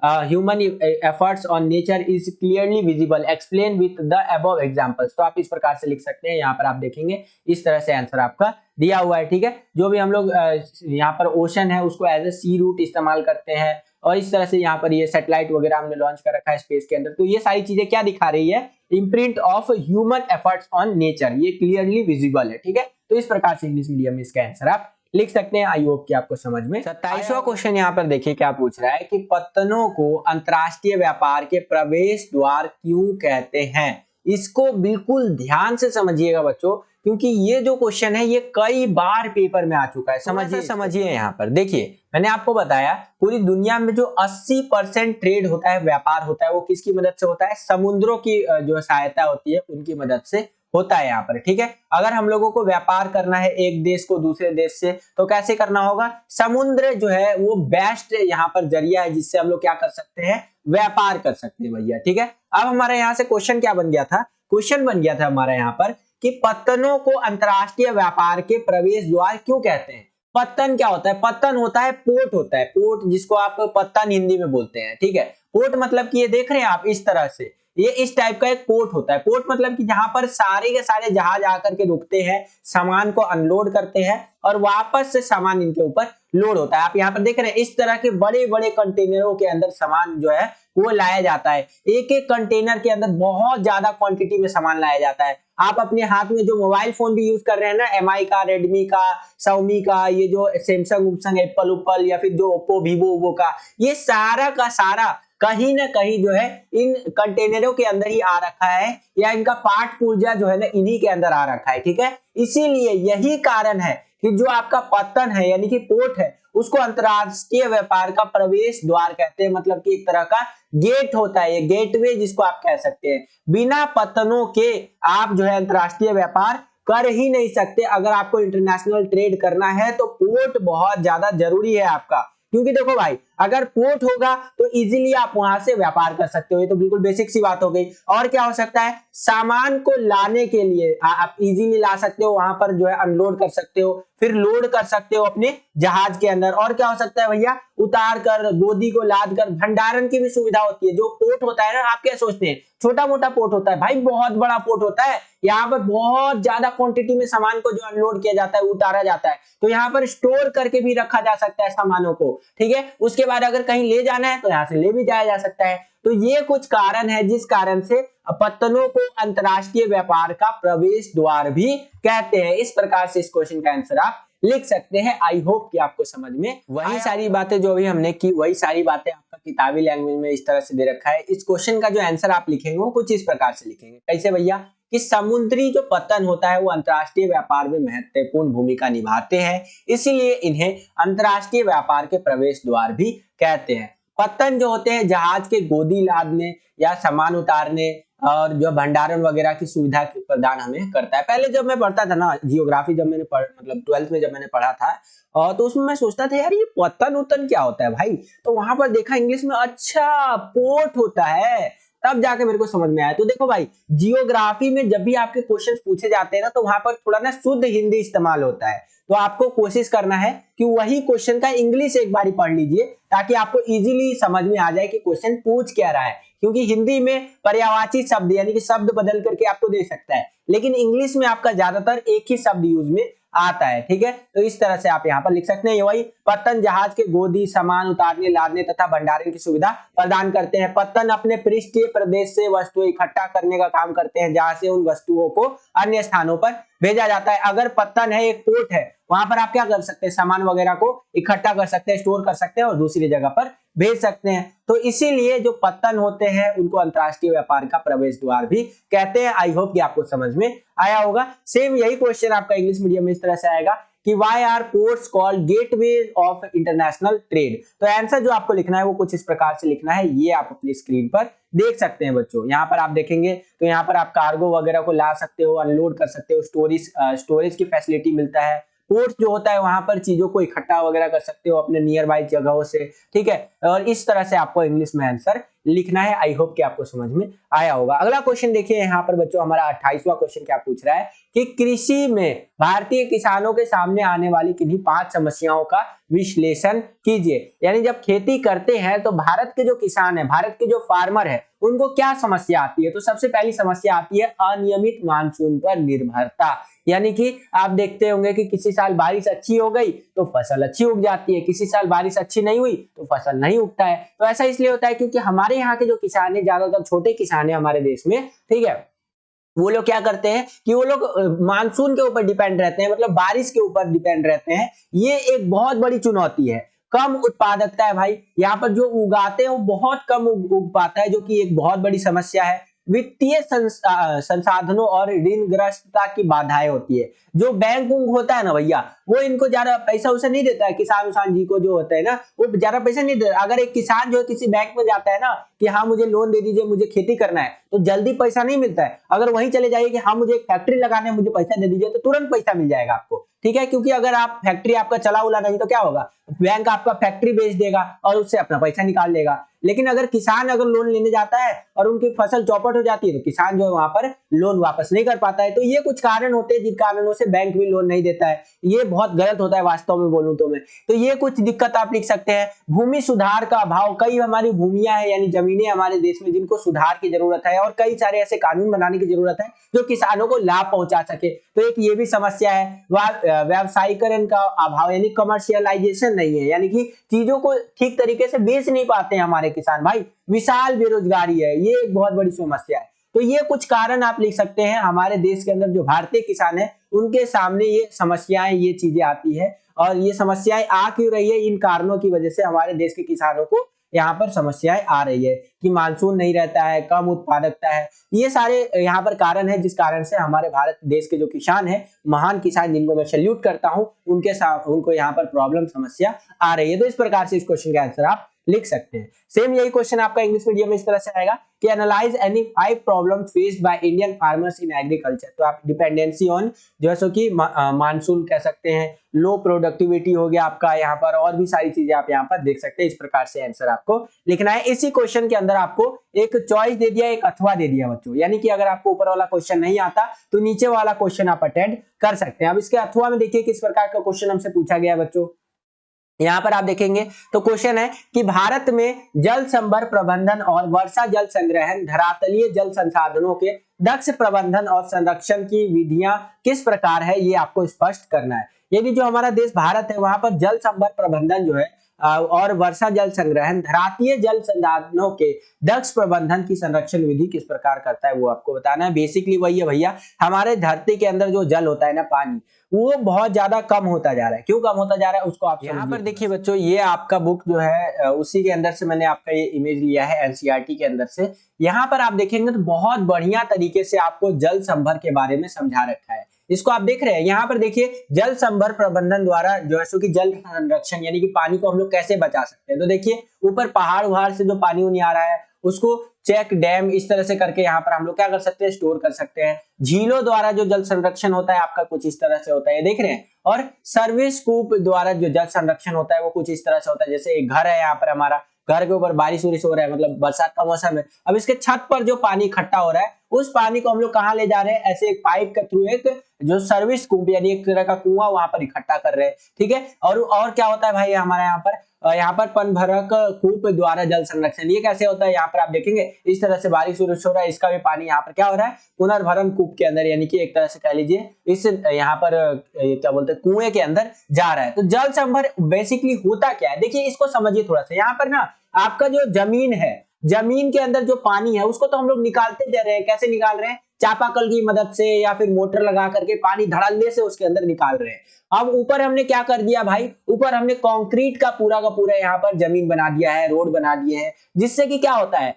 human efforts on nature is clearly visible, explain with the above examples. तो आप इस प्रकार से लिख सकते हैं। यहाँ पर आप देखेंगे इस तरह से आंसर आपका दिया हुआ है। ठीक है, जो भी हम लोग यहाँ पर ओशन है उसको एज ए सी रूट इस्तेमाल करते हैं, और इस तरह से यहाँ पर ये सैटेलाइट वगैरह हमने लॉन्च कर रखा है स्पेस के अंदर। तो ये सारी चीजें क्या दिखा रही है, imprint of human efforts on nature, ये क्लियरली विजिबल है। ठीक है, तो इस प्रकार से इंग्लिश मीडियम में इसका आंसर आप लिख सकते हैं। आई होप कि आपको समझ में। 27वां क्वेश्चन यहाँ पर देखिए क्या पूछ रहा है कि पत्तनों को अंतरराष्ट्रीय व्यापार के प्रवेश द्वार क्यों कहते हैं। इसको बिल्कुल ध्यान से समझिएगा बच्चों, क्योंकि ये जो क्वेश्चन है ये कई बार पेपर में आ चुका है। समझिए यहाँ पर देखिए, मैंने आपको बताया पूरी दुनिया में जो 80% ट्रेड होता है, व्यापार होता है, वो किसकी मदद से होता है, समुद्रों की जो सहायता होती है उनकी मदद से होता है यहाँ पर। ठीक है, अगर हम लोगों को व्यापार करना है एक देश को दूसरे देश से, तो कैसे करना होगा, समुद्र जो है वो बेस्ट यहाँ पर जरिया है जिससे हम लोग क्या कर सकते हैं, व्यापार कर सकते हैं भैया। ठीक है, अब हमारे यहाँ से क्वेश्चन क्या बन गया था, क्वेश्चन बन गया था हमारा यहाँ पर कि पत्तनों को अंतरराष्ट्रीय व्यापार के प्रवेश द्वार क्यों कहते हैं। पत्तन क्या होता है, पत्तन होता है पोर्ट, होता है पोर्ट, जिसको आप पत्तन हिंदी में बोलते हैं। ठीक है, पोर्ट मतलब कि ये देख रहे हैं आप इस तरह से, ये इस टाइप का एक पोर्ट होता है। पोर्ट मतलब कि जहां पर सारे के सारे जहाज आकर के रुकते हैं, सामान को अनलोड करते हैं और वापस से सामान इनके ऊपर लोड होता है। आप यहाँ पर देख रहे हैं इस तरह के बड़े बड़े कंटेनरों के अंदर सामान जो है वो लाया जाता है। एक एक कंटेनर के अंदर बहुत ज्यादा क्वांटिटी में सामान लाया जाता है। आप अपने हाथ में जो मोबाइल फोन भी यूज कर रहे हैं ना, एमआई का, रेडमी का, Xiaomi का, ये जो सैमसंग, एप्पल उप्पल या फिर जो ओप्पो, वीवो का, ये सारा का सारा कहीं ना कहीं जो है इन कंटेनरों के अंदर ही आ रखा है, या इनका पार्ट पुर्जा जो है ना इन्हीं के अंदर आ रखा है। ठीक है, इसीलिए यही कारण है कि जो आपका पत्तन है यानी कि पोर्ट है, उसको अंतरराष्ट्रीय व्यापार का प्रवेश द्वार कहते हैं। मतलब कि एक तरह का गेट होता है, ये गेटवे जिसको आप कह सकते हैं। बिना पत्तनों के आप जो है अंतरराष्ट्रीय व्यापार कर ही नहीं सकते। अगर आपको इंटरनेशनल ट्रेड करना है तो पोर्ट बहुत ज्यादा जरूरी है आपका, क्योंकि देखो भाई अगर पोर्ट होगा तो इजीली आप वहां से व्यापार कर सकते हो। ये तो बिल्कुल बेसिक सी बात हो गई। और क्या हो सकता है, सामान को लाने के लिए आप इजीली ला सकते हो, वहां पर जो है अनलोड कर सकते हो, फिर लोड कर सकते हो अपने जहाज के अंदर। और क्या हो सकता है भैया, उतार कर, गोदी को लाद कर, भंडारण की भी सुविधा होती है। जो पोर्ट होता है ना, आप क्या सोचते हैं छोटा मोटा पोर्ट होता है, भाई बहुत बड़ा पोर्ट होता है। यहाँ पर बहुत ज्यादा क्वांटिटी में सामान को जो अनलोड किया जाता है, उतारा जाता है, तो यहाँ पर स्टोर करके भी रखा जा सकता है सामानों को। ठीक है, उसके बाद अगर कहीं ले जाना है तो यहाँ से ले भी जाया जा सकता है। तो ये कुछ कारण है जिस कारण से पत्तनों को अंतरराष्ट्रीय व्यापार का प्रवेश द्वार भी कहते हैं। इस प्रकार से इस क्वेश्चन का आंसर आप लिख सकते हैं। आई होप कि आपको समझ में वही सारी बातें जो भी हमने की, वही सारी बातें आपका किताबी लैंग्वेज में इस तरह से दे रखा है। इस क्वेश्चन का जो आंसर आप लिखेंगे वो कुछ इस प्रकार से लिखेंगे। कैसे भैया, कि समुद्री जो पतन होता है वो अंतरराष्ट्रीय व्यापार में महत्वपूर्ण भूमिका निभाते हैं, इसीलिए इन्हें अंतरराष्ट्रीय व्यापार के प्रवेश द्वार भी कहते हैं। पत्तन जो होते हैं जहाज के गोदी लादने या सामान उतारने और जो भंडारण वगैरह की सुविधा प्रदान हमें करता है। पहले जब मैं पढ़ता था ना जियोग्राफी, जब मैंने मतलब 12th में जब मैंने पढ़ा था, तो उसमें मैं सोचता था यार ये पत्तन उतन क्या होता है भाई। तो वहां पर देखा इंग्लिश में, अच्छा पोर्ट होता है, तब जाके मेरे को समझ में आया। तो देखो भाई, जियोग्राफी में जब भी आपके क्वेश्चंस पूछे जाते हैं ना, तो वहां पर थोड़ा ना शुद्ध हिंदी इस्तेमाल होता है। तो आपको कोशिश करना है कि वही क्वेश्चन का इंग्लिश एक बारी पढ़ लीजिए ताकि आपको इजीली समझ में आ जाए कि क्वेश्चन पूछ क्या रहा है। क्योंकि हिंदी में पर्यायवाची शब्द यानी कि शब्द बदल करके आपको दे सकता है, लेकिन इंग्लिश में आपका ज्यादातर एक ही शब्द यूज में आता है। ठीक है, तो इस तरह से आप यहाँ पर लिख सकते हैं। वही पत्तन जहाज के गोदी सामान उतारने लादने तथा भंडारण की सुविधा प्रदान करते हैं। पत्तन अपने पृष्ठीय प्रदेश से वस्तुएं इकट्ठा करने का काम करते हैं जहां से उन वस्तुओं को अन्य स्थानों पर भेजा जाता है। अगर पत्तन है, एक पोर्ट है, वहां पर आप क्या कर सकते हैं, सामान वगैरह को इकट्ठा कर सकते हैं, स्टोर कर सकते हैं और दूसरी जगह पर भेज सकते हैं। तो इसीलिए जो पत्तन होते हैं उनको अंतरराष्ट्रीय व्यापार का प्रवेश द्वार भी कहते हैं। आई होप कि आपको समझ में आया होगा। सेम यही क्वेश्चन आपका इंग्लिश मीडियम में इस तरह से आएगा कि why are ports called gateway of international trade. तो आंसर जो आपको लिखना है वो कुछ इस प्रकार से लिखना है, ये आप अपनी स्क्रीन पर देख सकते हैं बच्चों। यहाँ पर आप देखेंगे तो यहाँ पर आप कार्गो वगैरह को ला सकते हो, अनलोड कर सकते हो, स्टोरेज की फैसिलिटी मिलता है। पोर्ट जो होता है वहां पर चीजों को इकट्ठा वगैरह कर सकते हो अपने नियर बाई जगहों से। ठीक है, और इस तरह से आपको इंग्लिश में आंसर लिखना है। आई होप कि आपको समझ में आया होगा। अगला क्वेश्चन देखिए यहाँ पर बच्चों, हमारा 28वां क्वेश्चन क्या पूछ रहा है कि कृषि में भारतीय किसानों के सामने आने वाली किन्हीं 5 समस्याओं का विश्लेषण कीजिए। यानी जब खेती करते हैं तो भारत के जो किसान है, भारत के जो फार्मर है, उनको क्या समस्या आती है। तो सबसे पहली समस्या आती है अनियमित मानसून पर निर्भरता। यानी कि आप देखते होंगे कि किसी साल बारिश अच्छी हो गई तो फसल अच्छी उग जाती है, किसी साल बारिश अच्छी नहीं हुई तो फसल नहीं उगता है। तो ऐसा इसलिए होता है क्योंकि हमारे यहाँ के जो किसान है, ज्यादातर छोटे किसान है हमारे देश में, ठीक है, वो लोग क्या करते हैं कि वो लोग मानसून के ऊपर डिपेंड रहते हैं, मतलब बारिश के ऊपर डिपेंड रहते हैं। ये एक बहुत बड़ी चुनौती है। कम उत्पादकता है भाई, यहाँ पर जो उगाते हैं वो बहुत कम उग पाता है, जो कि एक बहुत बड़ी समस्या है। वित्तीय संसाधनों और ऋणग्रस्तता की बाधाएं होती है। जो बैंक होता है ना भैया, वो इनको ज्यादा पैसा उसे नहीं देता है। किसान जी को जो होता है ना, वो ज्यादा पैसा नहीं देता। अगर एक किसान जो है किसी बैंक में जाता है ना कि हाँ मुझे लोन दे दीजिए, मुझे खेती करना है, तो जल्दी पैसा नहीं मिलता है। अगर वहीं चले जाइए कि हाँ मुझे एक फैक्ट्री लगाना है, मुझे पैसा दे दीजिए, तो तुरंत पैसा मिल जाएगा आपको। ठीक है, क्योंकि अगर आप फैक्ट्री आपका चला उला नहीं तो क्या होगा, बैंक आपका फैक्ट्री बेच देगा और उससे अपना पैसा निकाल लेगा। लेकिन अगर किसान अगर लोन लेने जाता है और उनकी फसल चौपट हो जाती है तो किसान जो है वहां पर लोन वापस नहीं कर पाता है। तो ये कुछ कारण होते हैं जिन कारणों से बैंक भी लोन नहीं देता है। ये बहुत गलत होता है वास्तव में बोलूं तो मैं। तो ये कुछ दिक्कत आप लिख सकते हैं। भूमि सुधार का अभाव, कई हमारी भूमियां हैं यानी जमीनें हमारे देश में जिनको सुधार की जरूरत है, और कई सारे ऐसे कानून बनाने की जरूरत है जो किसानों को लाभ पहुंचा सके। तो एक ये भी समस्या है। व्यावसायीकरण का अभाव यानी कमर्शियलाइजेशन नहीं है, यानी कि चीजों को ठीक तरीके से बेच नहीं पाते हैं हमारे किसान भाई। विशाल बेरोजगारी है, ये एक बहुत बड़ी समस्या है। तो ये कुछ कारण आप लिख सकते हैं हमारे देश के अंदर जो भारतीय किसान है उनके सामने ये समस्याएं, ये चीजें आती है। और ये समस्याएं आ क्यों रही है, इन कारणों की वजह से हमारे देश के किसानों को यहाँ पर समस्याएं आ रही है कि मानसून नहीं रहता है, कम उत्पादकता है। ये सारे यहाँ पर कारण है जिस कारण से हमारे भारत देश के जो किसान है, महान किसान जिनको मैं सैल्यूट करता हूँ, उनके साथ उनको यहाँ पर प्रॉब्लम समस्या आ रही है। तो इस प्रकार से इस क्वेश्चन का आंसर आप लिख सकते हैं। सेम यही क्वेश्चन आपका इंग्लिश मीडियम में इस तरह से आएगा कि analyse any 5 problem faced by Indian farmers in agriculture. तो आप डिपेंडेंसी ऑन जैसे कि मानसून कह सकते हैं, लो प्रोडक्टिविटी हो गया आपका यहाँ पर, और भी सारी चीजें आप यहाँ पर देख सकते हैं। इस प्रकार से आंसर आपको लिखना है। इसी क्वेश्चन के अंदर आपको एक चॉइस दे दिया, एक अथवा दे दिया बच्चों, यानी कि अगर आपको ऊपर वाला क्वेश्चन नहीं आता तो नीचे वाला क्वेश्चन आप अटेंड कर सकते हैं। अब इसके अथवा में देखिए किस प्रकार का क्वेश्चन हमसे पूछा गया है बच्चों। यहाँ पर आप देखेंगे तो क्वेश्चन है कि भारत में जल संभर प्रबंधन और वर्षा जल संग्रहण, धरातलीय जल संसाधनों के दक्ष प्रबंधन और संरक्षण की विधियां किस प्रकार है, ये आपको स्पष्ट करना है। यदि जो हमारा देश भारत है वहां पर जल संभर प्रबंधन जो है और वर्षा जल संग्रहण, धरातीय जल संसाधनों के दक्ष प्रबंधन की संरक्षण विधि किस प्रकार करता है वो आपको बताना है। बेसिकली वही है भैया, हमारे धरती के अंदर जो जल होता है ना, पानी, वो बहुत ज्यादा कम होता जा रहा है। क्यों कम होता जा रहा है उसको आप यहाँ पर देखिए बच्चों। ये आपका बुक जो है उसी के अंदर से मैंने आपका ये इमेज लिया है, एनसीईआरटी के अंदर से। यहाँ पर आप देखेंगे तो बहुत बढ़िया तरीके से आपको जल संभर के बारे में समझा रखा है। इसको आप देख रहे हैं यहाँ पर देखिए, जल संभर प्रबंधन द्वारा जो है सो कि जल संरक्षण यानी कि पानी को हम लोग कैसे बचा सकते हैं। तो देखिए ऊपर पहाड़ उहाड़ से जो पानी नहीं आ रहा है उसको चेक डैम इस तरह से करके यहाँ पर हम लोग क्या कर सकते हैं, स्टोर कर सकते हैं। झीलों द्वारा जो जल संरक्षण होता है आपका कुछ इस तरह से होता है, देख रहे हैं। और सर्विस कूप द्वारा जो जल संरक्षण होता है वो कुछ इस तरह से होता है। जैसे एक घर है यहाँ पर, हमारा घर के ऊपर बारिश उरिश हो रहा है, मतलब बरसात का मौसम है, अब इसके छत पर जो पानी इकट्ठा हो रहा है उस पानी को हम लोग कहाँ ले जा रहे हैं, ऐसे एक पाइप के थ्रू एक जो सर्विस कूप यानी एक तरह का कुआं वहां पर इकट्ठा कर रहे हैं, ठीक है। और क्या होता है भाई हमारे यहाँ पर पनभरक कूप द्वारा जल संरक्षण, ये कैसे होता है, यहाँ पर आप देखेंगे इस तरह से बारिश हो रहा है, इसका भी पानी यहाँ पर क्या हो रहा है, पुनर्भरण कूप के अंदर, यानी कि एक तरह से कह लीजिए इस यहाँ पर क्या बोलते हैं कुएं के अंदर जा रहा है। तो जल संभर बेसिकली होता क्या है, देखिए इसको समझिए थोड़ा सा। यहाँ पर ना आपका जो जमीन है, जमीन के अंदर जो पानी है उसको तो हम लोग निकालते जा रहे हैं, कैसे निकाल रहे हैं, चापाकल की मदद से या फिर मोटर लगा करके पानी धड़ल्ले से उसके अंदर निकाल रहे हैं। अब ऊपर हमने क्या कर दिया भाई, ऊपर हमने कंक्रीट का पूरा यहाँ पर जमीन बना दिया है, रोड बना दिए हैं, जिससे कि क्या होता है,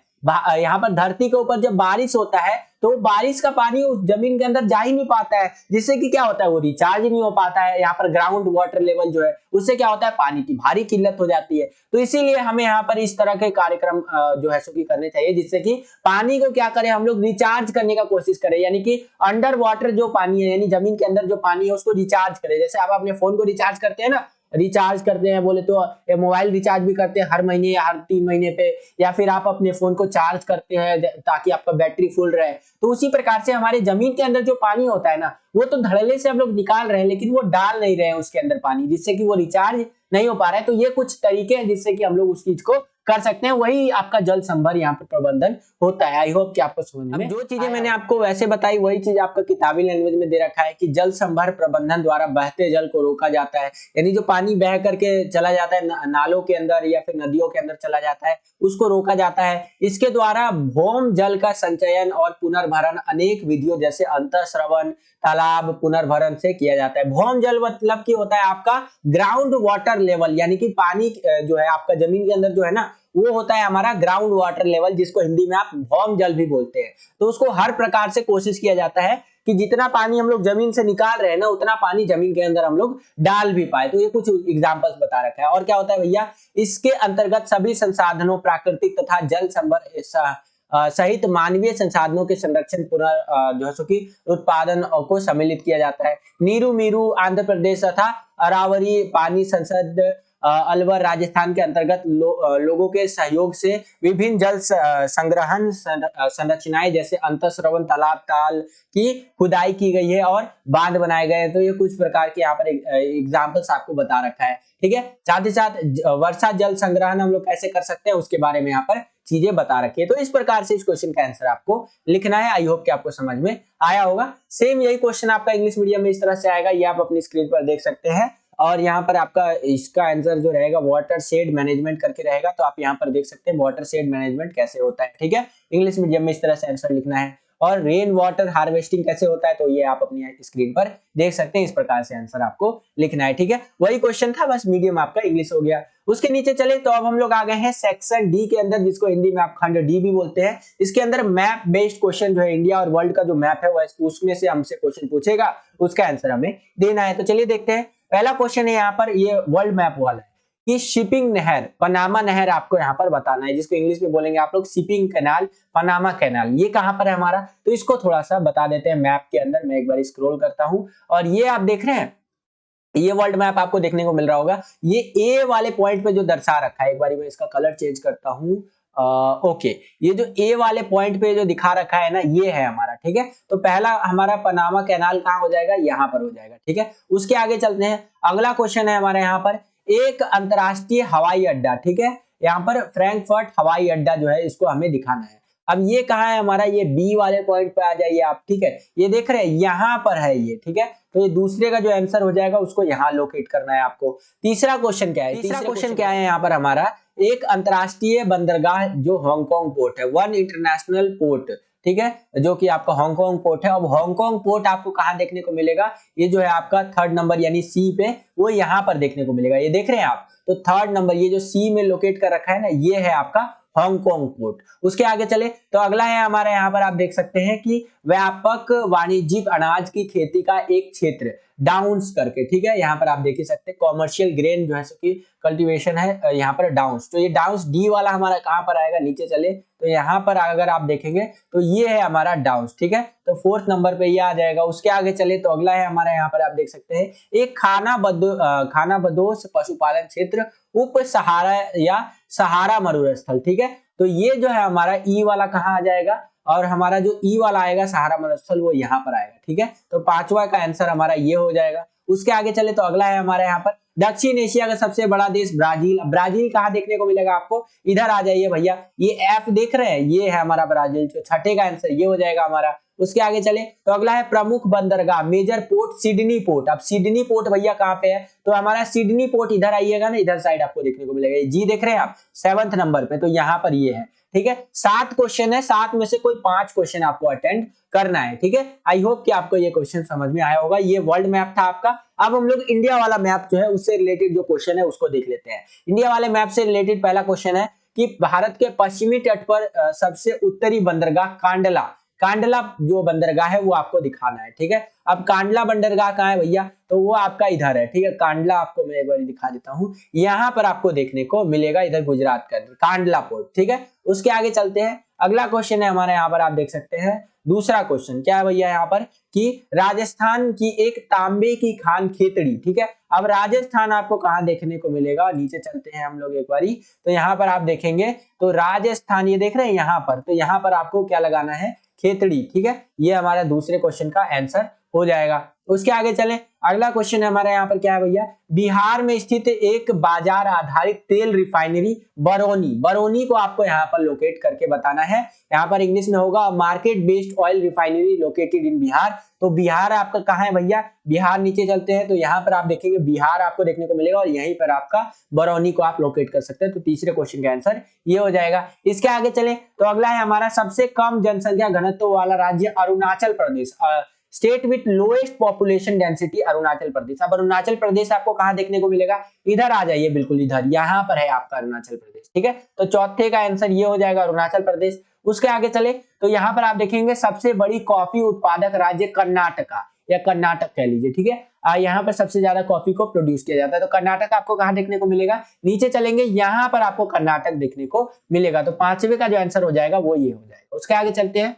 यहाँ पर धरती के ऊपर जब बारिश होता है तो बारिश का पानी उस जमीन के अंदर जा ही नहीं पाता है, जिससे कि क्या होता है, वो रिचार्ज नहीं हो पाता है। यहाँ पर ग्राउंड वाटर लेवल जो है उससे क्या होता है, पानी की भारी किल्लत हो जाती है। तो इसीलिए हमें यहाँ पर इस तरह के कार्यक्रम जो है सो की करने चाहिए, जिससे कि पानी को क्या करें, हम लोग रिचार्ज करने का कोशिश करें, यानी कि अंडर वाटर जो पानी है, यानी जमीन के अंदर जो पानी है उसको रिचार्ज करें। जैसे आप अपने फोन को रिचार्ज करते हैं ना, रिचार्ज करते हैं बोले तो मोबाइल रिचार्ज भी करते हैं हर महीने या हर 3 महीने पे, या फिर आप अपने फोन को चार्ज करते हैं ताकि आपका बैटरी फुल रहे। तो उसी प्रकार से हमारे जमीन के अंदर जो पानी होता है ना, वो तो धड़ल्ले से हम लोग निकाल रहे हैं, लेकिन वो डाल नहीं रहे हैं उसके अंदर पानी, जिससे कि वो रिचार्ज नहीं हो पा रहा है। तो ये कुछ तरीके हैं जिससे कि हम लोग उस चीज को कर सकते हैं, वही आपका जल संभर यहाँ पर प्रबंधन होता है। आई होप कि आपको समझ में जो चीजें मैंने आपको वैसे बताई वही चीज आपका किताबी लैंग्वेज में दे रखा है कि जल संभर प्रबंधन द्वारा बहते जल को रोका जाता है, यानी जो पानी बह करके चला जाता है नालों के अंदर या फिर नदियों के अंदर चला जाता है उसको रोका जाता है। इसके द्वारा भौम जल का संचयन और पुनर्भरण अनेक विधियों जैसे अंतःस्रवण, तालाब पुनर्भरण से किया जाता है। भौम जल मतलब की होता है आपका ग्राउंड वाटर लेवल, यानी कि पानी जो है आपका जमीन के अंदर जो है ना, वो होता है हमारा ग्राउंड वाटर लेवल, जिसको हिंदी में आप भौम जल भी बोलते हैं। तो उसको हर प्रकार से कोशिश किया जाता है कि जितना पानी हम लोग जमीन से निकाल रहे हैं ना, उतना पानी जमीन के अंदर हम लोग डाल भी पाए। तो ये कुछ एग्जांपल्स बता रखा है। और क्या होता है भैया, इसके अंतर्गत सभी संसाधनों प्राकृतिक तथा जल संभर सहित मानवीय संसाधनों के संरक्षण जो है सो की उत्पादन को सम्मिलित किया जाता है। नीरू मीरू आंध्र प्रदेश तथा अरावरी पानी संसद अलवर राजस्थान के अंतर्गत लोगों के सहयोग से विभिन्न जल संग्रहण संरचनाएं जैसे अंतःस्रवण तालाब ताल की खुदाई की गई है और बांध बनाए गए हैं। तो ये कुछ प्रकार के यहाँ पर एग्जाम्पल्स आपको बता रखा है, ठीक है। साथ ही साथ वर्षा जल संग्रहण हम लोग कैसे कर सकते हैं उसके बारे में यहाँ पर चीजें बता रखी है। तो इस प्रकार से इस क्वेश्चन का आंसर आपको लिखना है। आई होप कि आपको समझ में आया होगा। सेम यही क्वेश्चन आपका इंग्लिश मीडियम में इस तरह से आएगा, ये आप अपनी स्क्रीन पर देख सकते हैं। और यहाँ पर आपका इसका आंसर जो रहेगा वाटर शेड मैनेजमेंट करके रहेगा, तो आप यहाँ पर देख सकते हैं वाटर शेड मैनेजमेंट कैसे होता है, ठीक है। इंग्लिश मीडियम में इस तरह से आंसर लिखना है। और रेन वाटर हार्वेस्टिंग कैसे होता है, तो ये आप अपनी स्क्रीन पर देख सकते हैं। इस प्रकार से आंसर आपको लिखना है, ठीक है। वही क्वेश्चन था, बस मीडियम आपका इंग्लिश हो गया। उसके नीचे चले तो अब हम लोग आ गए हैं सेक्शन डी के अंदर, जिसको हिंदी में आप खंड डी भी बोलते हैं। इसके अंदर मैप बेस्ड क्वेश्चन जो है, इंडिया और वर्ल्ड का जो मैप है उसमें से हमसे क्वेश्चन पूछेगा, उसका आंसर हमें देना है। तो चलिए देखते हैं। पहला क्वेश्चन है यहाँ पर, ये वर्ल्ड मैप वाला है कि शिपिंग नहर, पनामा नहर आपको यहाँ पर बताना है, जिसको इंग्लिश में बोलेंगे आप लोग शिपिंग कैनाल, पनामा कैनाल। ये कहाँ पर है हमारा, तो इसको थोड़ा सा बता देते हैं मैप के अंदर। मैं एक बार स्क्रॉल करता हूँ और ये आप देख रहे हैं, ये वर्ल्ड मैप आपको देखने को मिल रहा होगा। ये ए वाले पॉइंट पे जो दर्शा रखा है, एक बार मैं इसका कलर चेंज करता हूँ। ओके, ये जो ए वाले पॉइंट पे जो दिखा रखा है ना, ये है हमारा, ठीक है। तो पहला हमारा पनामा कैनाल कहाँ हो जाएगा, यहाँ पर हो जाएगा, ठीक है। उसके आगे चलते हैं। अगला क्वेश्चन है हमारे यहाँ पर, एक अंतरराष्ट्रीय हवाई अड्डा, ठीक है। यहाँ पर फ्रैंकफर्ट हवाई अड्डा जो है इसको हमें दिखाना है। अब ये कहाँ है हमारा, ये बी वाले पॉइंट पे आ जाइए आप, ठीक है। ये देख रहे हैं यहाँ पर है ये, ठीक है। तो ये दूसरे का जो आंसर हो जाएगा उसको यहाँ लोकेट करना है आपको। तीसरा क्वेश्चन क्या है, तीसरा क्वेश्चन क्या है यहाँ पर हमारा, एक अंतरराष्ट्रीय बंदरगाह जो हांगकांग पोर्ट है, वन इंटरनेशनल पोर्ट, ठीक है, जो कि आपका हांगकांग पोर्ट है। अब हांगकांग पोर्ट आपको कहाँ देखने को मिलेगा, ये जो है आपका 3rd नंबर यानी सी पे, वो यहाँ पर देखने को मिलेगा। ये देख रहे हैं आप, तो 3rd नंबर ये जो सी में लोकेट कर रखा है ना, ये है आपका हांगकांग पोर्ट। उसके आगे चले तो अगला है हमारे यहाँ पर, आप देख सकते हैं कि व्यापक वाणिज्यिक अनाज की खेती का एक क्षेत्र, डाउन्स करके, ठीक है। यहाँ पर आप देख ही सकते हैं कॉमर्शियल ग्रेन जो है कि कल्टीवेशन है यहाँ पर डाउन्स। तो ये डाउन्स डी वाला हमारा कहाँ पर आएगा, नीचे चले तो यहाँ पर अगर आप देखेंगे तो ये है हमारा डाउन्स, ठीक है। तो 4th नंबर पे ये आ जाएगा। उसके आगे चले तो अगला है हमारा यहाँ पर, आप देख सकते हैं एक खानाबदोश पशुपालन क्षेत्र, उप सहारा या सहारा मरुस्थल, ठीक है। तो ये जो है हमारा ई वाला कहाँ आ जाएगा, और हमारा जो ई वाला आएगा सहारा मरुस्थल वो यहाँ पर आएगा। ठीक है, तो पांचवा का आंसर हमारा ये हो जाएगा। उसके आगे चले तो अगला है हमारे यहाँ पर दक्षिण एशिया का सबसे बड़ा देश ब्राजील। ब्राजील कहाँ देखने को मिलेगा आपको, इधर आ जाइए भैया, ये एफ देख रहे हैं, ये है हमारा ब्राजील। तो छठे का आंसर ये हो जाएगा हमारा। उसके आगे चले तो अगला है प्रमुख बंदरगाह मेजर पोर्ट सिडनी पोर्ट। अब सिडनी पोर्ट भैया कहाँ पे है, तो हमारा सिडनी पोर्ट इधर आइएगा ना, इधर साइड आपको देखने को मिलेगा, जी देख रहे हैं आप 7th नंबर पे, तो यहाँ पर ये है। ठीक है, 7 क्वेश्चन है, 7 में से कोई 5 क्वेश्चन आपको अटेंड करना है। ठीक है, आई होप कि आपको ये क्वेश्चन समझ में आया होगा। ये वर्ल्ड मैप था आपका। अब हम लोग इंडिया वाला मैप जो है उससे रिलेटेड जो क्वेश्चन है उसको देख लेते हैं। इंडिया वाले मैप से रिलेटेड पहला क्वेश्चन है कि भारत के पश्चिमी तट पर सबसे उत्तरी बंदरगाह कांडला, कांडला जो बंदरगाह है वो आपको दिखाना है। ठीक है, अब कांडला बंदरगाह कहाँ है भैया, तो वो आपका इधर है। ठीक है, कांडला आपको मैं एक बार दिखा देता हूँ, यहाँ पर आपको देखने को मिलेगा, इधर गुजरात का कांडला पोर्ट। ठीक है, उसके आगे चलते हैं। अगला क्वेश्चन है हमारे यहाँ पर, आप देख सकते हैं दूसरा क्वेश्चन क्या है भैया यहाँ पर कि राजस्थान की एक तांबे की खान खेतड़ी। ठीक है, अब राजस्थान आपको कहाँ देखने को मिलेगा, नीचे चलते हैं हम लोग एक बारी, तो यहाँ पर आप देखेंगे तो राजस्थान ये देख रहे हैं यहाँ पर, तो यहाँ पर आपको क्या लगाना है, खेतड़ी। ठीक है, ये हमारा दूसरे क्वेश्चन का आंसर हो जाएगा। उसके आगे चलें, अगला क्वेश्चन हमारे यहाँ पर क्या है भैया, बिहार में स्थित एक बाजार आधारित तेल रिफाइनरी बरौनी, बरौनी को आपको यहाँ पर लोकेट करके बताना है। यहाँ पर इंग्लिश में होगा market based oil refinery located in Bihar. तो बिहार आपका कहाँ है भैया, बिहार नीचे चलते हैं तो यहाँ पर आप देखेंगे बिहार आपको देखने को मिलेगा और यहीं पर आपका बरौनी को आप लोकेट कर सकते हैं। तो तीसरे क्वेश्चन का आंसर ये हो जाएगा। इसके आगे चले तो अगला है हमारा सबसे कम जनसंख्या घनत्व वाला राज्य Arunachal Pradesh, state with lowest population density Arunachal Pradesh. अब अरुणाचल प्रदेश आपको कहां देखने को मिलेगा, इधर आ जाइए, बिल्कुल इधर, यहां पर है आपका अरुणाचल प्रदेश। ठीक है, तो चौथे का आंसर ये हो जाएगा अरुणाचल प्रदेश। उसके आगे चले तो यहां पर आप देखेंगे सबसे बड़ी कॉफी उत्पादक राज्य कर्नाटका या कर्नाटक कह लीजिए। ठीक है, यहाँ पर सबसे ज्यादा कॉफी को प्रोड्यूस किया जाता है। तो कर्नाटक आपको कहां देखने को मिलेगा, नीचे चलेंगे यहां पर आपको कर्नाटक देखने को मिलेगा। तो पांचवे का जो आंसर हो जाएगा वो ये हो जाएगा। उसके आगे चलते हैं,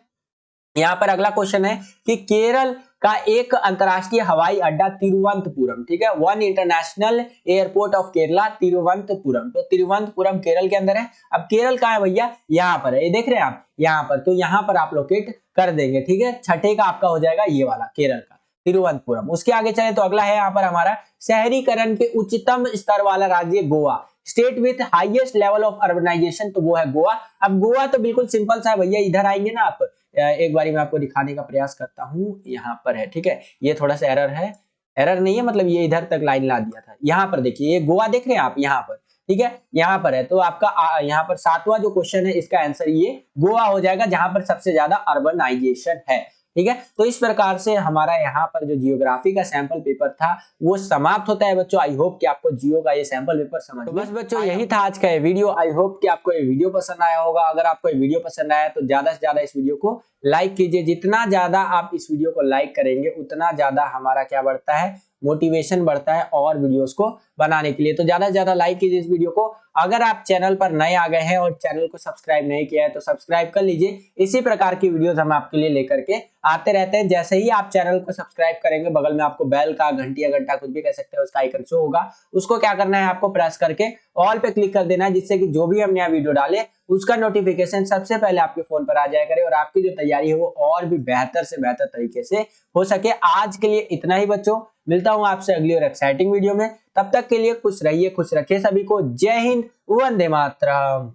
यहाँ पर अगला क्वेश्चन है कि केरल का एक अंतरराष्ट्रीय हवाई अड्डा तिरुवनंतपुरम। ठीक है, one international airport of Kerala Thiruvananthapuram. तो तिरुवनंतपुरम केरल के अंदर है। अब केरल कहाँ है भैया, यहाँ पर है, ये देख रहे हैं आप यहाँ पर, तो यहाँ पर आप लोकेट कर देंगे। ठीक है, छठे का आपका हो जाएगा ये वाला केरल का तिरुवनंतपुरम। उसके आगे चले तो अगला है यहाँ पर हमारा शहरीकरण के उच्चतम स्तर वाला राज्य Goa, state with highest level of urbanisation, तो वो है गोवा। अब गोवा तो बिल्कुल सिंपल सा है भैया, इधर आएंगे ना आप, एक बारी मैं आपको दिखाने का प्रयास करता हूँ, यहाँ पर है। ठीक है, ये थोड़ा सा एरर है, एरर नहीं है मतलब ये इधर तक लाइन ला दिया था। यहाँ पर देखिए ये गोवा देख रहे हैं आप यहाँ पर, ठीक है, यहाँ पर है। तो आपका यहाँ पर सातवां जो क्वेश्चन है इसका आंसर ये गोवा हो जाएगा, जहां पर सबसे ज्यादा अर्बनाइजेशन है। ठीक है, तो इस प्रकार से हमारा यहाँ पर जो जियोग्राफी का सैंपल पेपर था वो समाप्त होता है बच्चों। आई होप कि आपको जियो का ये सैंपल पेपर समझ में, तो बस बच्चों यही था आज का ये वीडियो। आई होप कि आपको ये वीडियो पसंद आया होगा। अगर आपको ये वीडियो पसंद आया तो ज्यादा से ज्यादा इस वीडियो को लाइक कीजिए। जितना ज्यादा आप इस वीडियो को लाइक करेंगे उतना ज्यादा हमारा क्या बढ़ता है, मोटिवेशन बढ़ता है और वीडियोस को बनाने के लिए। तो ज्यादा से ज्यादा लाइक कीजिए इस वीडियो को। अगर आप चैनल पर नए आ गए हैं और चैनल को सब्सक्राइब नहीं किया है तो सब्सक्राइब कर लीजिए। इसी प्रकार की वीडियोस हम आपके लिए लेकर के आते रहते हैं। जैसे ही आप चैनल को सब्सक्राइब करेंगे बगल में आपको बेल का, घंटी या घंटा कुछ भी कह सकते हैं, उसका आइकन शो होगा। उसको क्या करना है, आपको प्रेस करके ऑल पे क्लिक कर देना है, जिससे कि जो भी हम नया वीडियो डाले उसका नोटिफिकेशन सबसे पहले आपके फोन पर आ जाया करे और आपकी जो तैयारी है वो और भी बेहतर से बेहतर तरीके से हो सके। आज के लिए इतना ही बच्चों, मिलता हूं आपसे अगली और एक्साइटिंग वीडियो में। तब तक के लिए खुश रहिए, खुश रखिए सभी को। जय हिंद, वंदे मातरम।